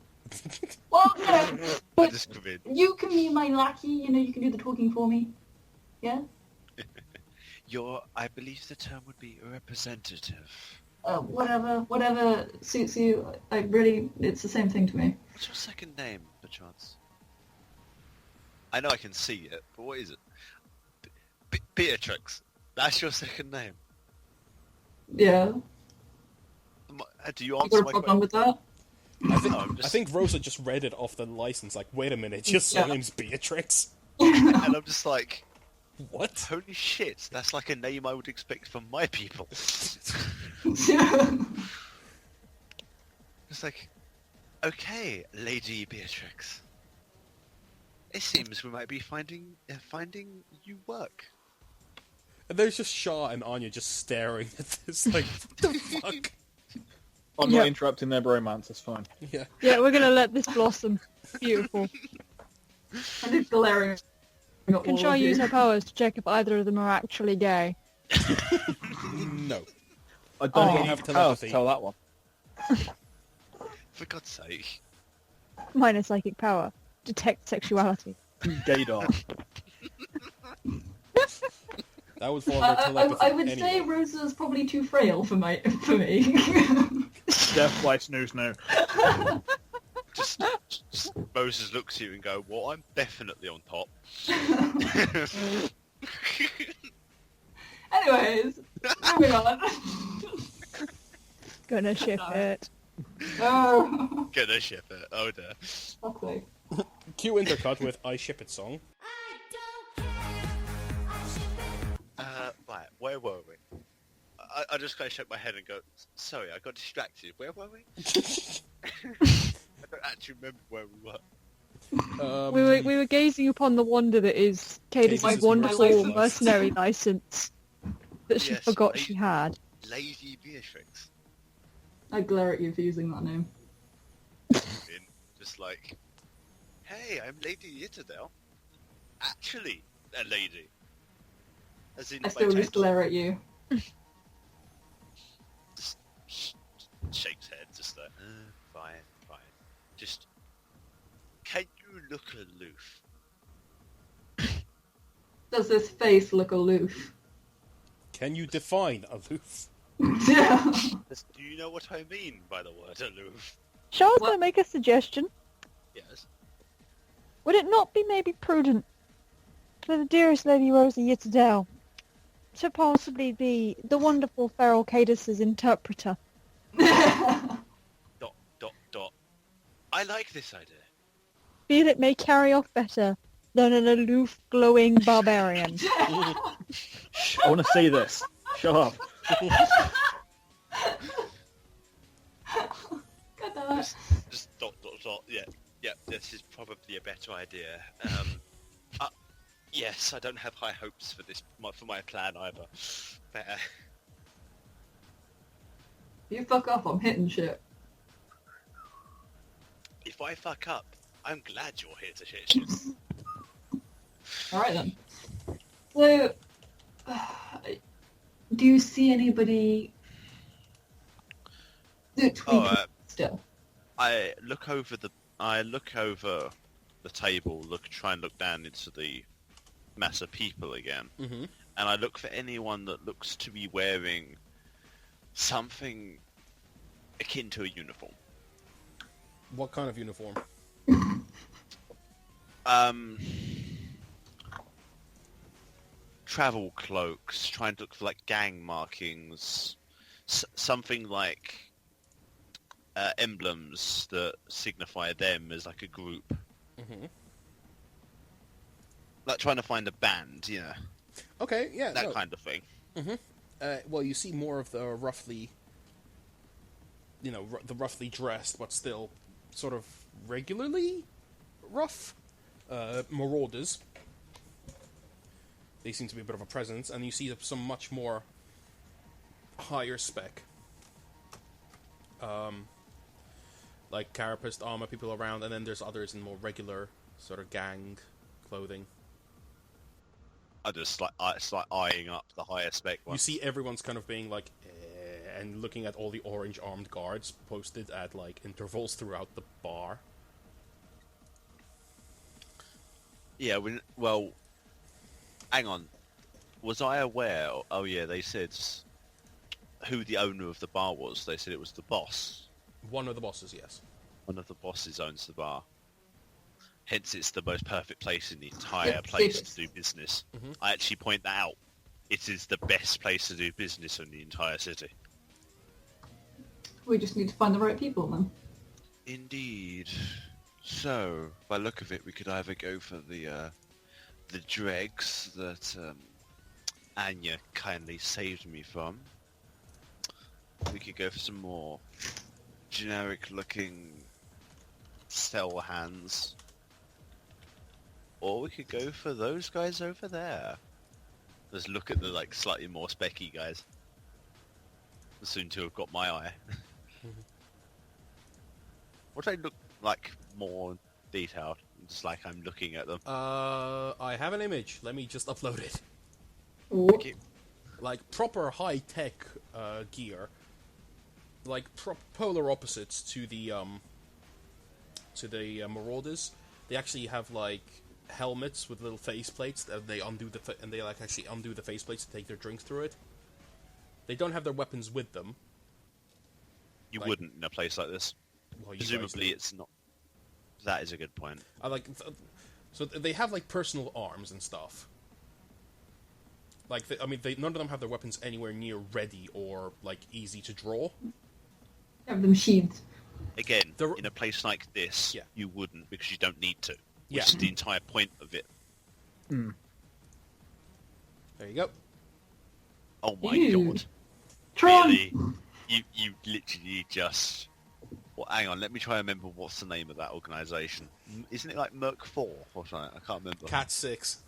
Well, no, I but just come in. you can be my lackey, you know, you can do the talking for me. Yeah? I believe the term would be representative. Whatever suits you. It's the same thing to me. What's your second name, perchance? I know I can see it, but what is it? Beatrix. That's your second name. Yeah. Do you You answer got a my problem question? with that? I think Rosa just read it off the license. Like, wait a minute, your surname's Beatrix. And I'm just like, What? holy shit, that's like a name I would expect from my people. It's like, okay, Lady Beatrix. It seems we might be finding you work. And there's just Shah and Anya just staring at this. Like, what the fuck? I'm not interrupting their bromance, it's fine. Yeah. Yeah, we're gonna let this blossom. Beautiful. I did glaring at all Can Shah of you. use her powers to check if either of them are actually gay? No. I don't Oh. even have Have powers telepathy. to tell that one. For God's sake. Minus psychic power. Detect sexuality. Gaydar. That would fall under telepathy I would anyway. say Rosa's probably too frail for me. Death by snooze no. Just Moses looks at you and go, well, I'm definitely on top. Anyways, moving on. Gonna ship it. Oh, Gonna ship it. Oh dear. fuck's sake. Cue intercut with I Ship It song. Right, where were we? I just kind of shook my head and go, sorry, I got distracted. Where were we? I don't actually remember where we were. We were gazing upon the wonder that is Cadis's Cadis's wonderful license. mercenary license that she Yes, forgot I- she had. Lady Beatrix. I glare at you for using that name. Just like, hey, I'm Lady Itterdale. Actually, a lady. As in, I still my just glare at you. just shakes head, just like, fine. Just, can you look aloof? Does this face look aloof? Can you define aloof? Yeah. Do you know what I mean by the word aloof? Shah's What? gonna make a suggestion. Yes. Would it not be maybe prudent for the dearest Lady Rosa Yitterdale to possibly be the wonderful feral Cadis's interpreter? Dot. I like this idea. Feel it may carry off better than an aloof, glowing barbarian. I want to see this. Shut up. Good night. Just dot. Yeah, this is probably a better idea. Yes, I don't have high hopes for this, for my plan either. But, You fuck up, I'm hitting shit. if I fuck up, I'm glad you're here to hit shit. All right then. So, do you see anybody that we could still? I look over the table, try and look down into the mass of people again, Mm-hmm. and I look for anyone that looks to be wearing something akin to a uniform. What kind of uniform? Travel cloaks, trying to look for like gang markings, something like emblems that signify them as like a group. Mm-hmm. Like trying to find a band, you know, Okay, yeah. that kind of thing. Mm-hmm. Well, you see more of the roughly, the roughly dressed, but still sort of regularly rough marauders. They seem to be a bit of a presence, and you see some much more higher spec, like carapaced armor people around, and then there's others in more regular sort of gang clothing. I just like eyeing up the higher spec You ones. see everyone's kind of being like, and looking at all the orange armed guards posted at like intervals throughout the bar. Yeah, well, hang on. Was I aware? Oh yeah, they said who the owner of the bar was. They said it was the boss. One of the bosses, yes. One of the bosses owns the bar. Hence, it's the most perfect place in the entire Yeah, place safest. to do business. Mhm. I actually point that out. It is the best place to do business in the entire city. We just need to find the right people then. Indeed. So, by look of it, we could either go for the dregs that Anya kindly saved me from. We could go for some more generic-looking cell hands. Or we could go for those guys over there. Let's look at the like slightly more specky guys. Soon to have got my eye. What do they look like more detailed? Just like I'm looking at them. I have an image. Let me just upload it. Ooh. Like proper high-tech gear. Like polar opposites to the marauders. They actually have like helmets with little face plates that they undo and they like actually undo the face plates to take their drinks through it. They don't have their weapons with them. You like- wouldn't in a place like this. Well, you guys Presumably do. it's not. That is a good point. I like so they have like personal arms and stuff. Like none of them have their weapons anywhere near ready or like easy to draw. Have them sheathed. Again, The- in a place like this, Yeah. you wouldn't because you don't need to. Yeah. Which is the entire point of it. There you go. Oh my Ew. god. Tron! Really? You literally just... Well, hang on, let me try and remember what's the name of that organisation. Isn't it like Merc 4 or something? I can't remember. Cat 6.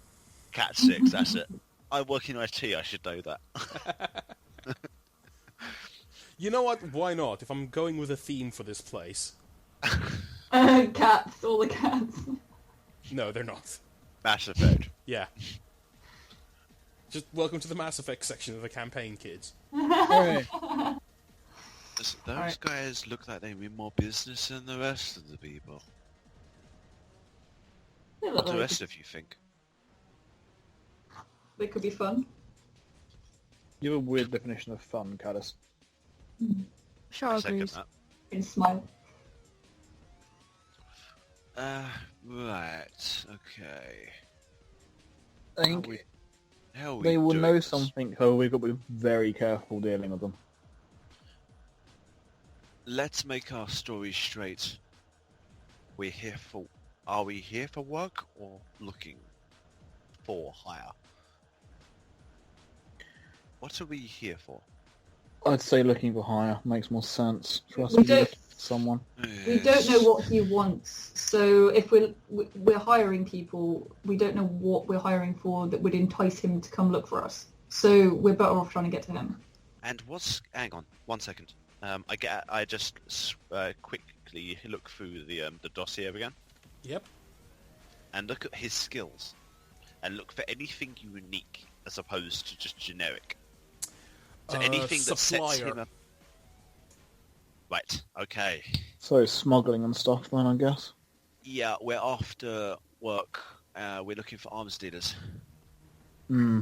Cat 6, that's it. I work in IT, I should know that. You know what? Why not? If I'm going with a theme for this place. Cats, all the cats. No, they're not. Mass Effect. Yeah. Just welcome to the Mass Effect section of the campaign, kids. Hooray. Those Alright. guys look like they mean more business than the rest of the people. They What look do the like rest of you think? they could be fun. You have a weird definition of fun, Caddis. Sure I second agrees. that. And smile. Right, okay. I think How are we they will doing know this? something, so we've got to be very careful dealing with them. Let's make our story straight. Are we here for work or looking for hire? What are we here for? I'd say looking for hire makes more sense for us We to be don't- looking for someone. We don't know what he wants, so if we're hiring people, we don't know what we're hiring for that would entice him to come look for us. So we're better off trying to get to him. And hang on, 1 second. I just quickly look through the dossier again Yep. and look at his skills. and look for anything unique as opposed to just generic. So anything that sets him up. Right. Okay. So smuggling and stuff, then I guess. Yeah, we're after work. We're looking for arms dealers. Hmm.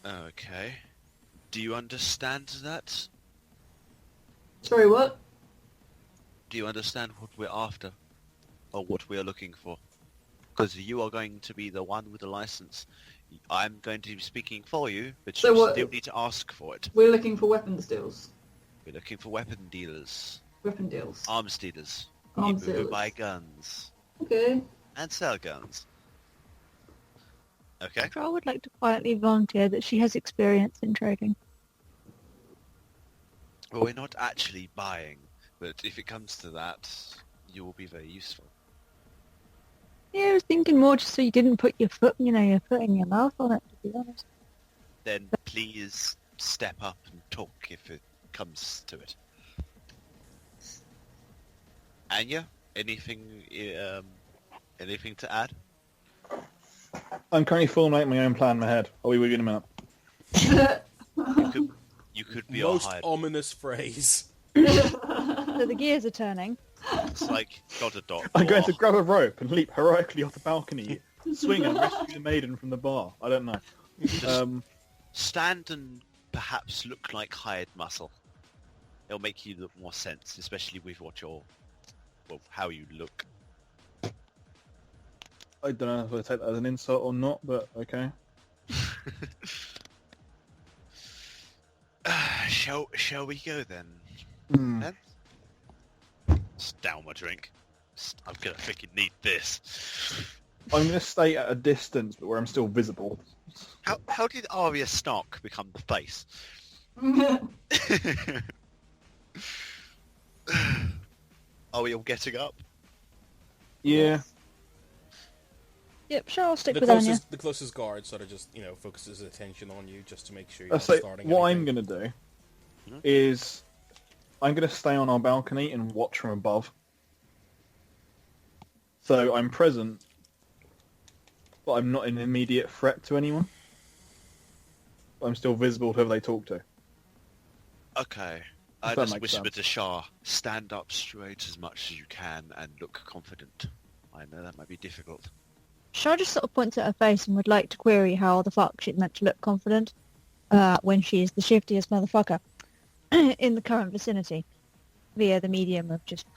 Okay. Do you understand that? Sorry, what? Do you understand what we're after? Or what we are looking for? Because you are going to be the one with the license. I'm going to be speaking for you, but So you what- still need to ask for it. We're looking for weapons deals. We're looking for weapon dealers. Weapon deals. Arms dealers. Arms People who dealers. buy guns. Okay. And sell guns. Okay? I would like to quietly volunteer that she has experience in trading. Well, we're not actually buying, but if it comes to that, you will be very useful. Yeah, I was thinking more just so you didn't put your foot in your mouth on it, to be honest. Then please step up and talk if it comes to it. Anya, anything to add? I'm currently formulating my own plan in my head. I'll be with you in a minute. You could be Most our hired. ominous phrase. So the gears are turning. It's like dot. I'm going to grab a rope and leap heroically off the balcony, swing and rescue the maiden from the bar. I don't know. Just stand and perhaps look like hired muscle. It'll make you look more sense, especially with how you look. I don't know if I take that as an insult or not, but okay. Shall we go then? Hmm. Then? Just down my drink. I'm gonna freaking need this. I'm going to stay at a distance, but where I'm still visible. How did Arya Stark become the face? Are we all getting up? Yeah. Yep, sure, I'll stick The with Anya. closest guard sort of just, focuses his attention on you just to make sure you're not So starting what anything. I'm going to do is I'm going to stay on our balcony and watch from above. So I'm present, but I'm not an immediate threat to anyone. I'm still visible to whoever they talk to. Okay. I that just makes whisper sense. to Shah, stand up straight as much as you can and look confident. I know that might be difficult. Shah just sort of points at her face and would like to query how the fuck she's meant to look confident when she is the shiftiest motherfucker in the current vicinity via the medium of just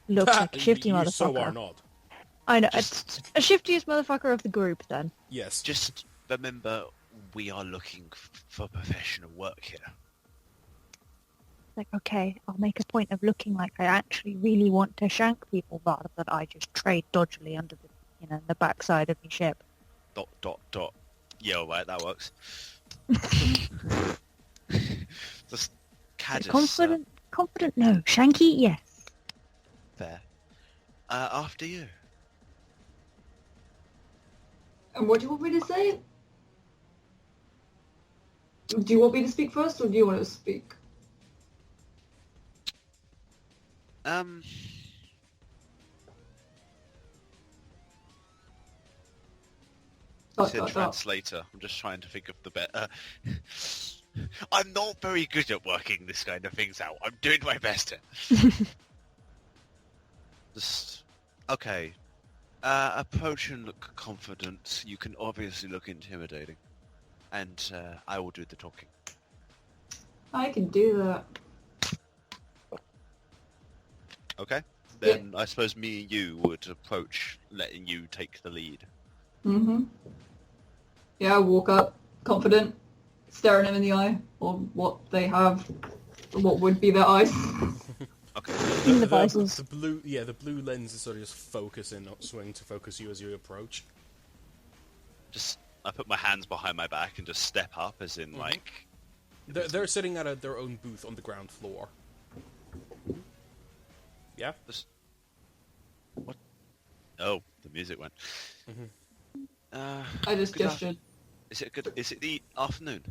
looks like a shifty you motherfucker. so are not. I know, Just- it's a shiftiest motherfucker of the group then. Yes. Just remember, we are looking for professional work here. Like, okay, I'll make a point of looking like I actually really want to shank people rather than I just trade dodgily under the backside of my ship. ... Yeah, alright, that works. Just Caddis. Confident, no. Shanky, yes. Fair. After you. And what do you want me to say? Do you want me to speak first, or do you want to speak? Translator. I'm just trying to think of the better. I'm not very good at working this kind of things out. I'm doing my best here. Just okay. Approach and look confident. You can obviously look intimidating, and I will do the talking. I can do that. Okay. Then I suppose me and you would approach, letting you take the lead. Mm-hmm. Yeah, I walk up, confident, staring them in the eye, or what they have, what would be their eyes. Okay. In the vices. The blue lens is sort of just focusing, not swing to focus you as you approach. I put my hands behind my back and just step up, as in like. They're sitting at their own booth on the ground floor. Yeah. What? Oh, the music went. I just good gestured. Is it good? Is it the afternoon?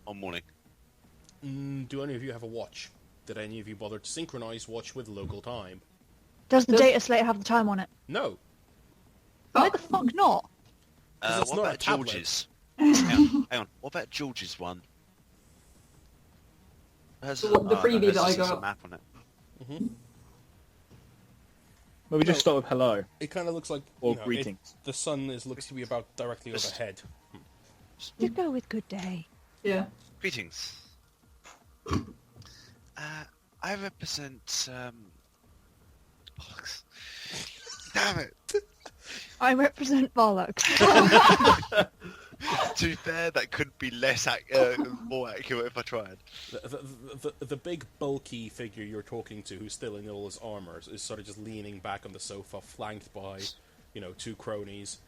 Or morning? Do any of you have a watch? Did any of you bother to synchronize watch with local time? Does the data slate have the time on it? No. Why the fuck not? 'Cause it's What not a about tablet. George's? Hang on. What about George's one? Hers The is- one- the no, freebie hers that I just has a got. map on it. Well, we just start with hello It kind of looks like or you know, greetings. the sun looks to be about directly overhead. Just go with good day. Yeah. Greetings. I represent, bollocks. Damn it! I represent Bollocks. To be fair, that could be more accurate if I tried. The big bulky figure you're talking to, who's still in all his armor, is sort of just leaning back on the sofa, flanked by, two cronies.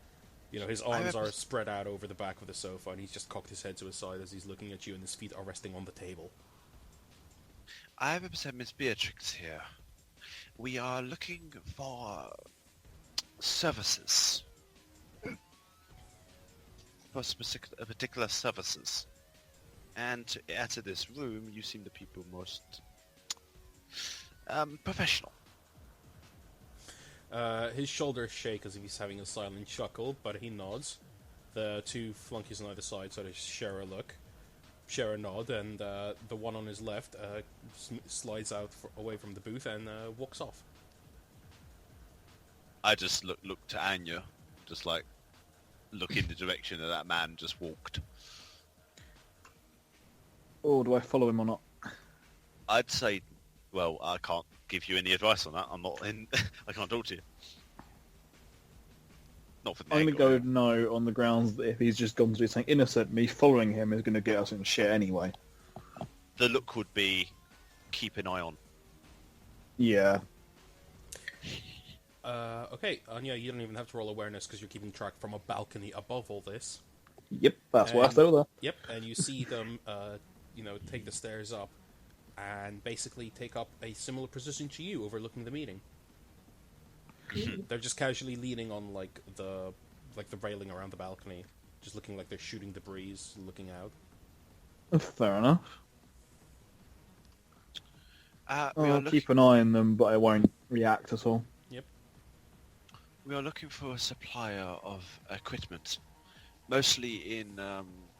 His arms are spread out over the back of the sofa, and he's just cocked his head to his side as he's looking at you, and his feet are resting on the table. I represent Miss Beatrix here. We are looking for services. For particular services. And to enter this room, you seem the people most professional. His shoulders shake as if he's having a silent chuckle, but he nods. The two flunkies on either side sort of share a nod, and the one on his left slides out away from the booth and walks off. I just look to Anya, just like look in the direction that that man just walked. Or do I follow him or not? I'd say, well, I can't give you any advice on that. I'm not in. I can't talk to you. Not for the I'm going to angle. go with no on the grounds that if he's just gone to do something innocent, me following him is going to get us in shit anyway. The look would be keep an eye on. Yeah. Okay, Anya, you don't even have to roll awareness because you're keeping track from a balcony above all this. Yep, that's why I stay there. Yep, and you see them, take the stairs up and basically take up a similar position to you, overlooking the meeting. They're just casually leaning on the railing around the balcony, just looking like they're shooting the breeze, looking out. Fair enough. We are I'll keep an eye on them, but I won't react at all. Yep. We are looking for a supplier of equipment, mostly in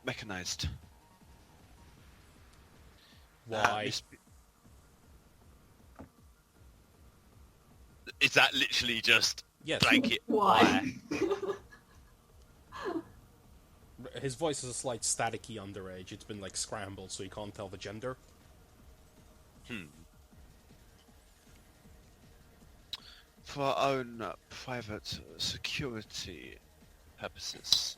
mechanized. Why? Is that literally just Yes. blanket? Why? His voice is a slight staticky underage. It's been scrambled, so you can't tell the gender. For our own private security purposes.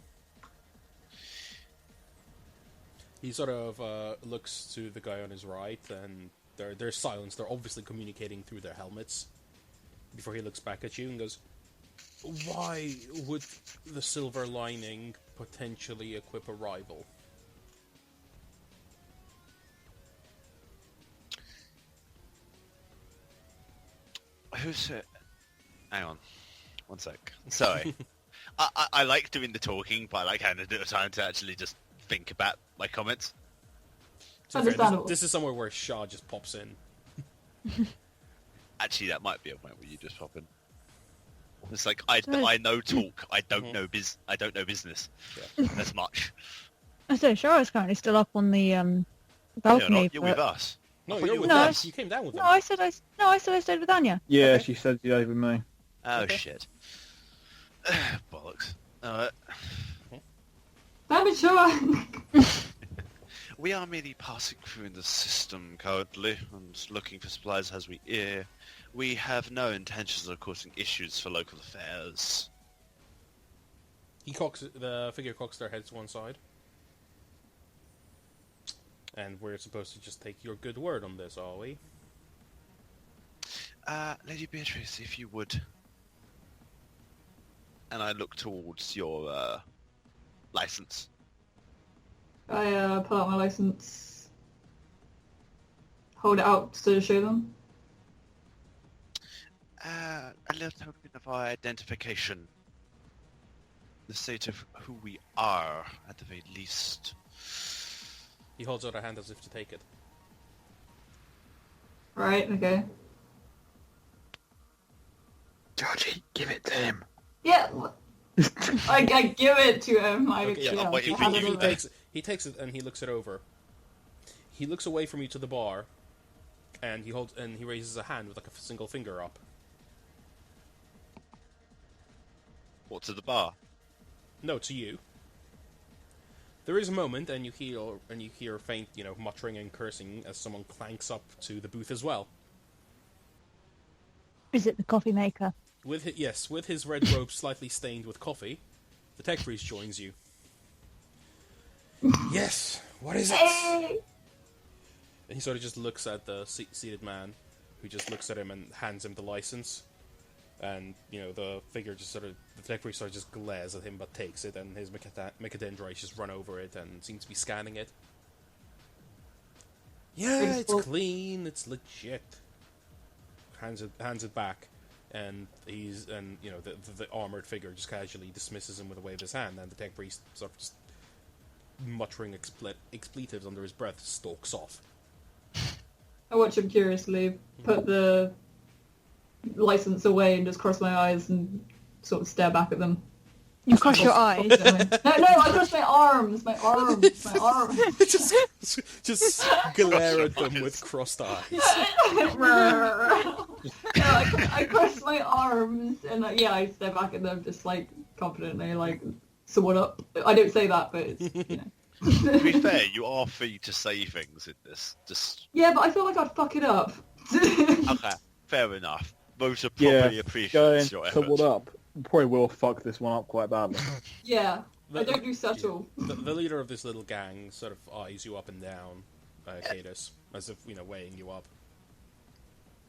He sort of looks to the guy on his right, and they're silence. They're obviously communicating through their helmets. Before he looks back at you and goes, "Why would the Silver Lining potentially equip a rival?" Who's it? Hang on. One sec. Sorry. I like doing the talking, but I like having a bit of time to actually just think about my comments. To be fair, Understandable. this is somewhere where Shaw just pops in. Actually, that might be a point where you just pop in. It's like I know talk. I don't know I don't know business as much. I say, Shara's currently still up on the balcony. You're with us. No, I thought you're you with No, us. You came down with No, them. I said I stayed with Anya. Yeah, Okay. she said you with me. Oh Okay. shit. Bollocks. Damn it, sure. We are merely passing through in the system currently and looking for supplies as we hear. We have no intentions of causing issues for local affairs. The figure cocks their heads to one side. And we're supposed to just take your good word on this, are we? Lady Beatrice, if you would. And I look towards your license. I pull out my license, hold it out to show them. A little token of our identification. The state of who we are, at the very least. He holds out a hand as if to take it. Right, okay. Georgie, give it to him. Yeah, I give it to him. Okay, yeah, I'm waiting for hand you it to over. he takes it and he looks it over. He looks away from you to the bar, and he raises a hand with like a single finger up. What, to the bar? No, to you. There is a moment, and you hear faint, muttering and cursing as someone clanks up to the booth as well. Is it the coffee maker? With his red robe slightly stained with coffee, the tech priest joins you. Yes, what is it? Hey! And he sort of just looks at the seated man, who just looks at him and hands him the license. And, the figure just the tech priest sort of just glares at him but takes it, and his mechadendrites just run over it and seem to be scanning it. Yeah, it's clean, it's legit. Hands it back, and the armored figure just casually dismisses him with a wave of his hand, and the tech priest sort of just muttering expletives under his breath stalks off. I watch him curiously put the license away and just cross my eyes and sort of stare back at them. You cross your eyes. No, I cross my arms. My arms. just glare at them with crossed eyes. I cross my arms and I stare back at them just like confidently, like, so what up? I don't say that, but it's, To be fair, you are free to say things in this. Just Yeah, but I feel like I'd fuck it up. okay, fair enough. Motor probably appreciates your so effort. what up? Probably will fuck this one up quite badly. Yeah, I don't do subtle. The leader of this little gang sort of eyes you up and down, Cadus, as if, weighing you up.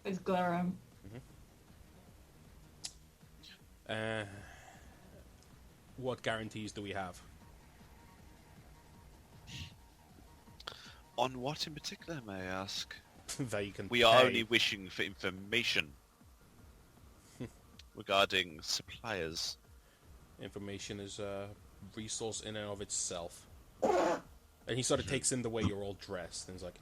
I just glare at him. What guarantees do we have? On what in particular, may I ask? That you can We are pay. only wishing for information regarding suppliers. Information is a resource in and of itself. And he sort of takes in the way you're all dressed, and he's like,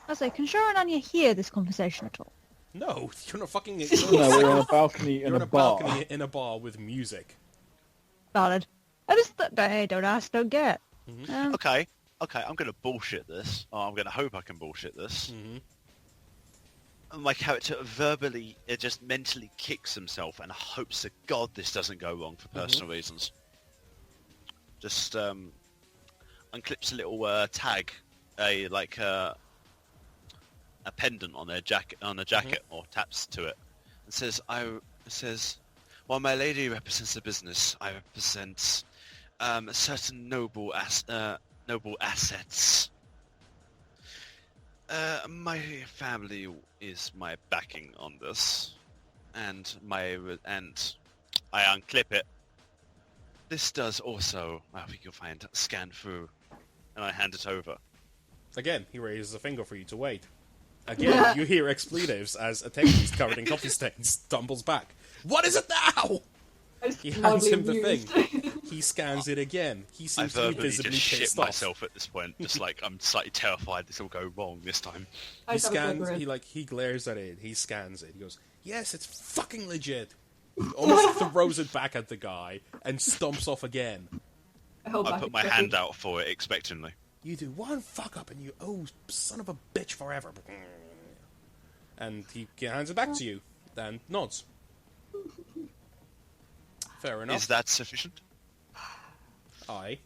I say, can Sharon and Anya hear this conversation at all? No, you're not fucking... No, we're on a balcony in You're a on a bar. balcony in a bar with music. Valid. I just hey, don't ask, don't get. Okay, I'm going to bullshit this. Or I'm going to hope I can bullshit this. And my character verbally, just mentally kicks himself and hopes to God this doesn't go wrong for personal reasons. Just unclips a little tag, a pendant on their jacket, or taps to it, and says, "While my lady represents the business, I represent certain noble assets. My family is my backing on this, and I unclip it. This does also, we can find, scan through, and I hand it over. Again, he raises a finger for you to wait. Again, you hear expletives as a tech priest covered in coffee stains stumbles back. What is it now? He hands him the thing. He scans it again. He I seems to be verbally visibly just shit pissed off. myself at this point, just like I'm slightly terrified this will go wrong this time. He scans. He glares at it. He scans it. He goes, "Yes, it's fucking legit." He almost throws it back at the guy and stomps off again. I put my hand out for it expectantly. You do one fuck up and you son of a bitch forever. And he hands it back to you and nods. Fair enough. Is that sufficient? Aye.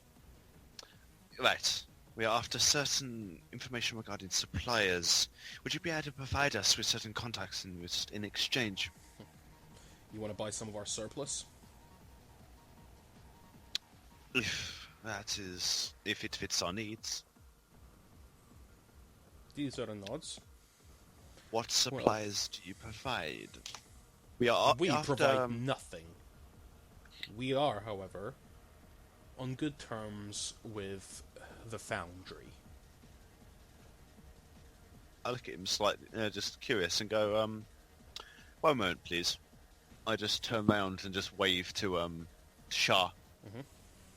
Right. We are after certain information regarding suppliers. Would you be able to provide us with certain contacts in exchange? You want to buy some of our surplus? If it fits our needs. These are the nods. What supplies do you provide? We are We after, provide nothing. We are, however, on good terms with the Foundry. I look at him slightly, just curious, and go, one moment, please. I just turn around and just wave to Shah. Mhm.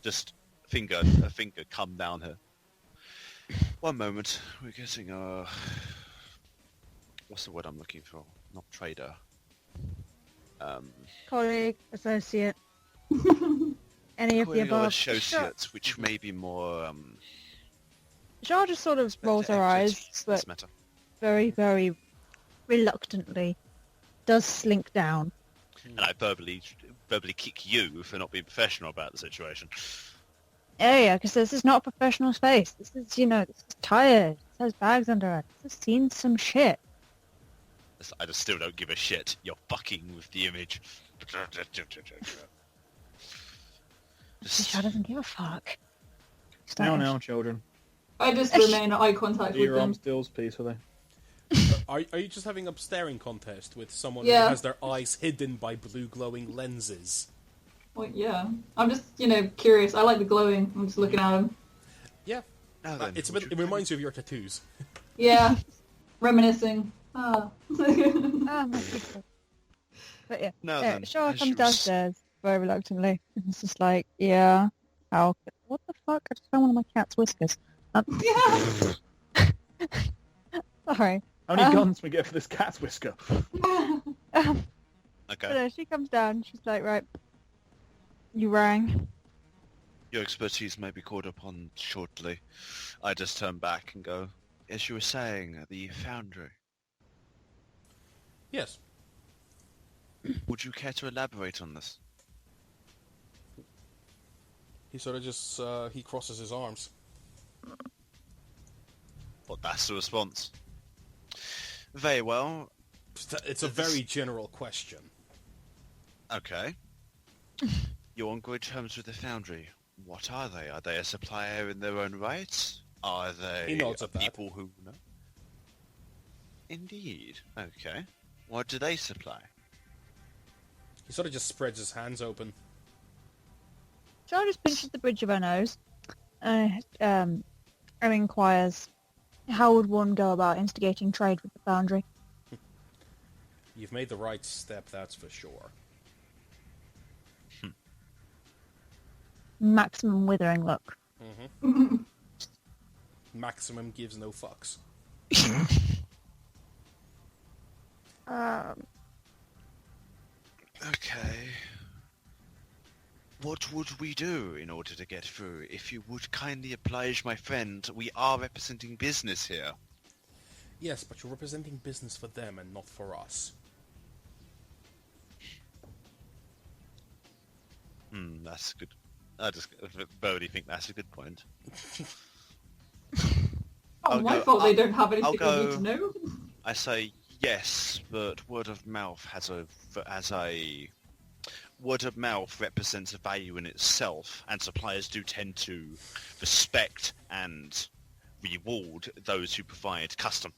Just a finger come down here. One moment, we're getting what's the word I'm looking for? not trader. Colleague, associate, any of the Colleague or above. associates, which may be more Shah just sort of rolls her eyes, expertise in but this matter. very, very reluctantly does slink down. And I verbally kick you for not being professional about the situation. Yeah, because this is not a professional space. This is, this is tired. This has bags under it. This has seen some shit. I just still don't give a shit. You're fucking with the image. Shah doesn't give a fuck. Now, children. I just remain at eye contact Do with your arm them. stills, please, are they? Are you just having a staring contest with someone Yeah. who has their eyes hidden by blue glowing lenses? Well, yeah. I'm just, curious. I like the glowing. I'm just looking at them. Yeah. Now then, It reminds you of your tattoos. Yeah. Reminiscing. Ah. Ah, my people. But yeah, Now yeah, then, Shah as comes you downstairs very reluctantly. It's just like, yeah, how? What the fuck? I just found one of my cat's whiskers. Yeah. Sorry. How many guns can we get for this cat's whisker? But Okay. she comes down. She's like, right, you rang. Your expertise may be called upon shortly. I just turn back and go, as you were saying, the foundry. Yes. Would you care to elaborate on this? He sort of just, he crosses his arms. Well, that's the response. Very well. It's a very general question. Okay. You're on good terms with the foundry. What are they? Are they a supplier in their own right? Are they He nods at that. people who know? Indeed. Okay. What do they supply? He sort of just spreads his hands open. Shah just pinches the bridge of her nose and inquires, how would one go about instigating trade with the foundry? You've made the right step, that's for sure. Maximum withering look. Mm-hmm. Maximum gives no fucks. Okay. What would we do in order to get through? If you would kindly oblige, my friend, we are representing business here. Yes, but you're representing business for them and not for us. That's good. I just barely think that's a good point. Oh, my fault they don't have anything I'll I need go- to know. I say yes, but word of mouth word of mouth represents a value in itself, and suppliers do tend to respect and reward those who provide custom.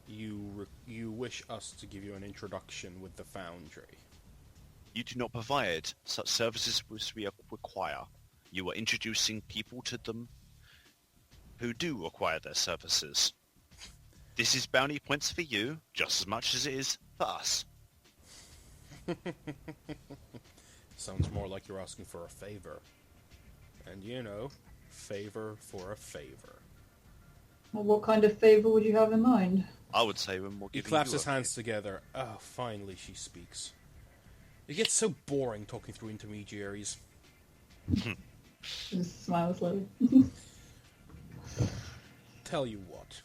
You wish us to give you an introduction with the foundry. You do not provide such services as we require. You are introducing people to them who do require their services. This is bounty points for you, just as much as it is for us. Sounds more like you're asking for a favor. And favor for a favor. Well, what kind of favour would you have in mind? I would say when we're He giving claps you his hands together. Oh, finally she speaks. It gets so boring talking through intermediaries. Just smile slowly. Tell you what.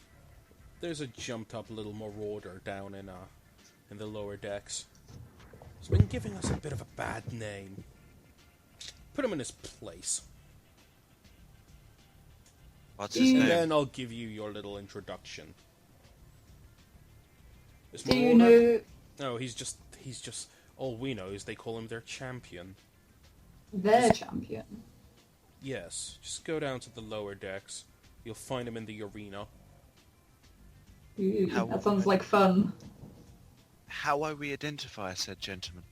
There's a jumped up little marauder down in the lower decks. He's been giving us a bit of a bad name. Put him in his place. What's his And name? then I'll give you your little introduction. This Do you marauder- know No, he's just all we know is they call him their champion. their champion? Yes, just go down to the lower decks. You'll find him in the arena. Ooh, How- that sounds like fun. How I re-identify said gentleman?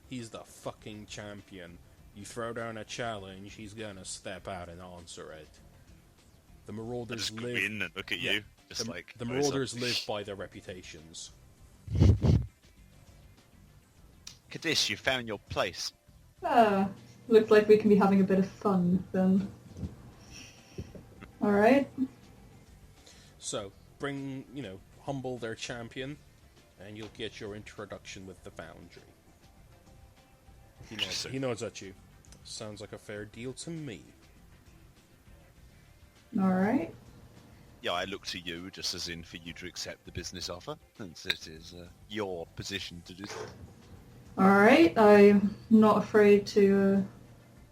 He's the fucking champion. You throw down a challenge, he's gonna step out and answer it. The I Marauders just live. grin and look at Yeah, you, just like... the "Oh, Marauders so-" live by their reputations. Kadish, you found your place. Ah, looks like we can be having a bit of fun then. Alright. So bring humble their champion, and you'll get your introduction with the Foundry. He nods at you. Sounds like a fair deal to me. All right. Yeah, I look to you just as in for you to accept the business offer, since it is your position to do so. All right. I'm not afraid to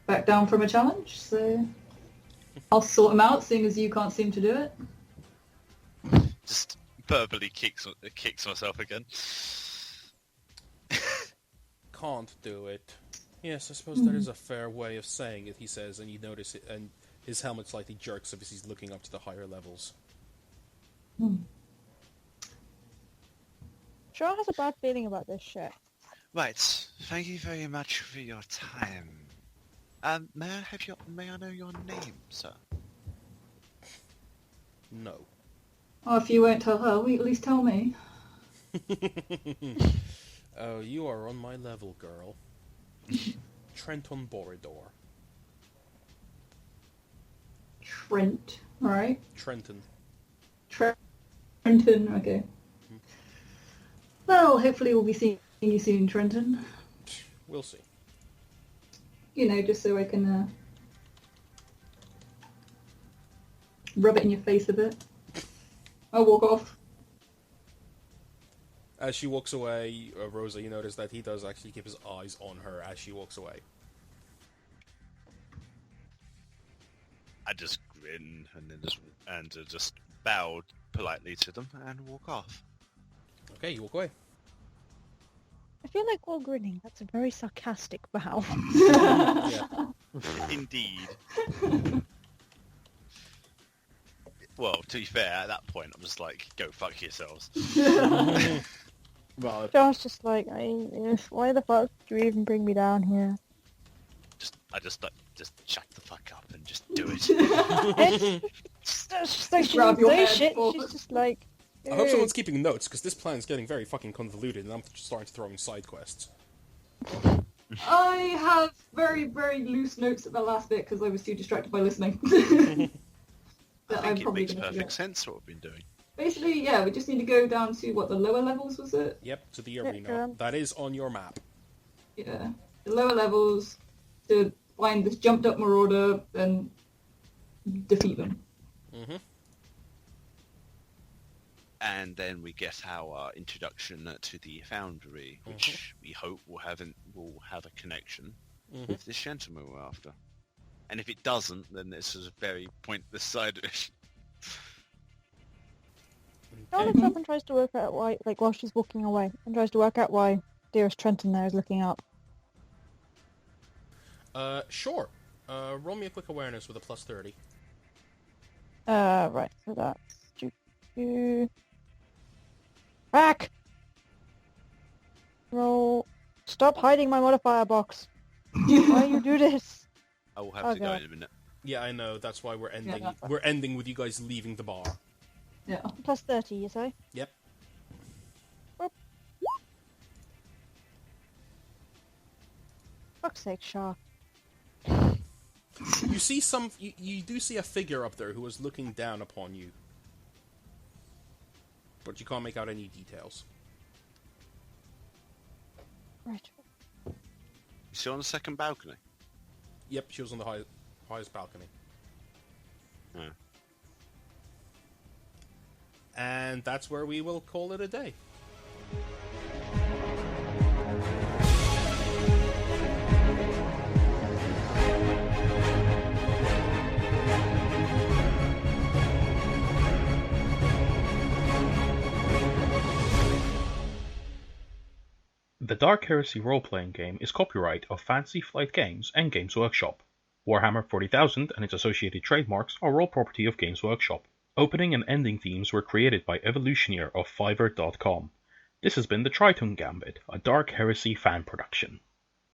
back down from a challenge, so I'll sort him out, seeing as you can't seem to do it. Just verbally kicks myself again. Can't do it. Yes, I suppose that is a fair way of saying it, he says, and you notice it, and his helmet slightly jerks as he's looking up to the higher levels. Shaw has a bad feeling about this shit. Right. Thank you very much for your time. May I know your name, sir? No. Oh, if you won't tell her, will you at least tell me? Oh, you are on my level, girl. Tritone Boridor. Trent. All right. Trenton. Trenton. Okay. Well, hopefully we'll be seeing you soon, Trenton. We'll see. You know, just so I can rub it in your face a bit. I'll walk off. As she walks away, Rosa, you notice that he does actually keep his eyes on her as she walks away. I just grin and then just bow politely to them and walk off. Okay, you walk away. I feel like while grinning, that's a very sarcastic bow. Yeah. Indeed. Well, to be fair, at that point, I'm just like, go fuck yourselves. Well, John's just like, why the fuck do you even bring me down here? I just shut the fuck up and just do it. It's like she Grab didn't your say head shit, forward. she's just like... I hope someone's keeping notes, because this plan's getting very fucking convoluted, and I'm starting to throw in side quests. I have very, very loose notes at the last bit because I was too distracted by listening. I That think it probably makes gonna perfect forget. sense what we've been doing. Basically, yeah, we just need to go down to, what, the lower levels, was it? Yep, to the Yeah, arena. That is on your map. Yeah. The lower levels to find this jumped up marauder and defeat them. Mm-hmm. And then we get our introduction to the Foundry, which we hope will have a connection with this gentleman we're after. And if it doesn't, then this is a very pointless side mission. John looks up and tries to work out why, like while she's walking away, and tries to work out why dearest Trenton there is looking up. Sure. Roll me a quick awareness with a plus 30. Right, so that's... Back! Roll... Stop hiding my modifier box! Why you do this? I will have to go Okay. in a minute. Yeah, I know. That's why we're ending. Yeah. We're ending with you guys leaving the bar. Yeah. Plus 30, you say? Yep. Fuck's sake, Shaw. You see some. You do see a figure up there who is looking down upon you, but you can't make out any details. Right. You still on the second balcony? Yep, she was on the highest balcony. Oh. And that's where we will call it a day. The Dark Heresy role-playing game is copyright of Fantasy Flight Games and Games Workshop. Warhammer 40,000 and its associated trademarks are all property of Games Workshop. Opening and ending themes were created by Evolutioneer of Fiverr.com. This has been the Tritone Gambit, a Dark Heresy fan production.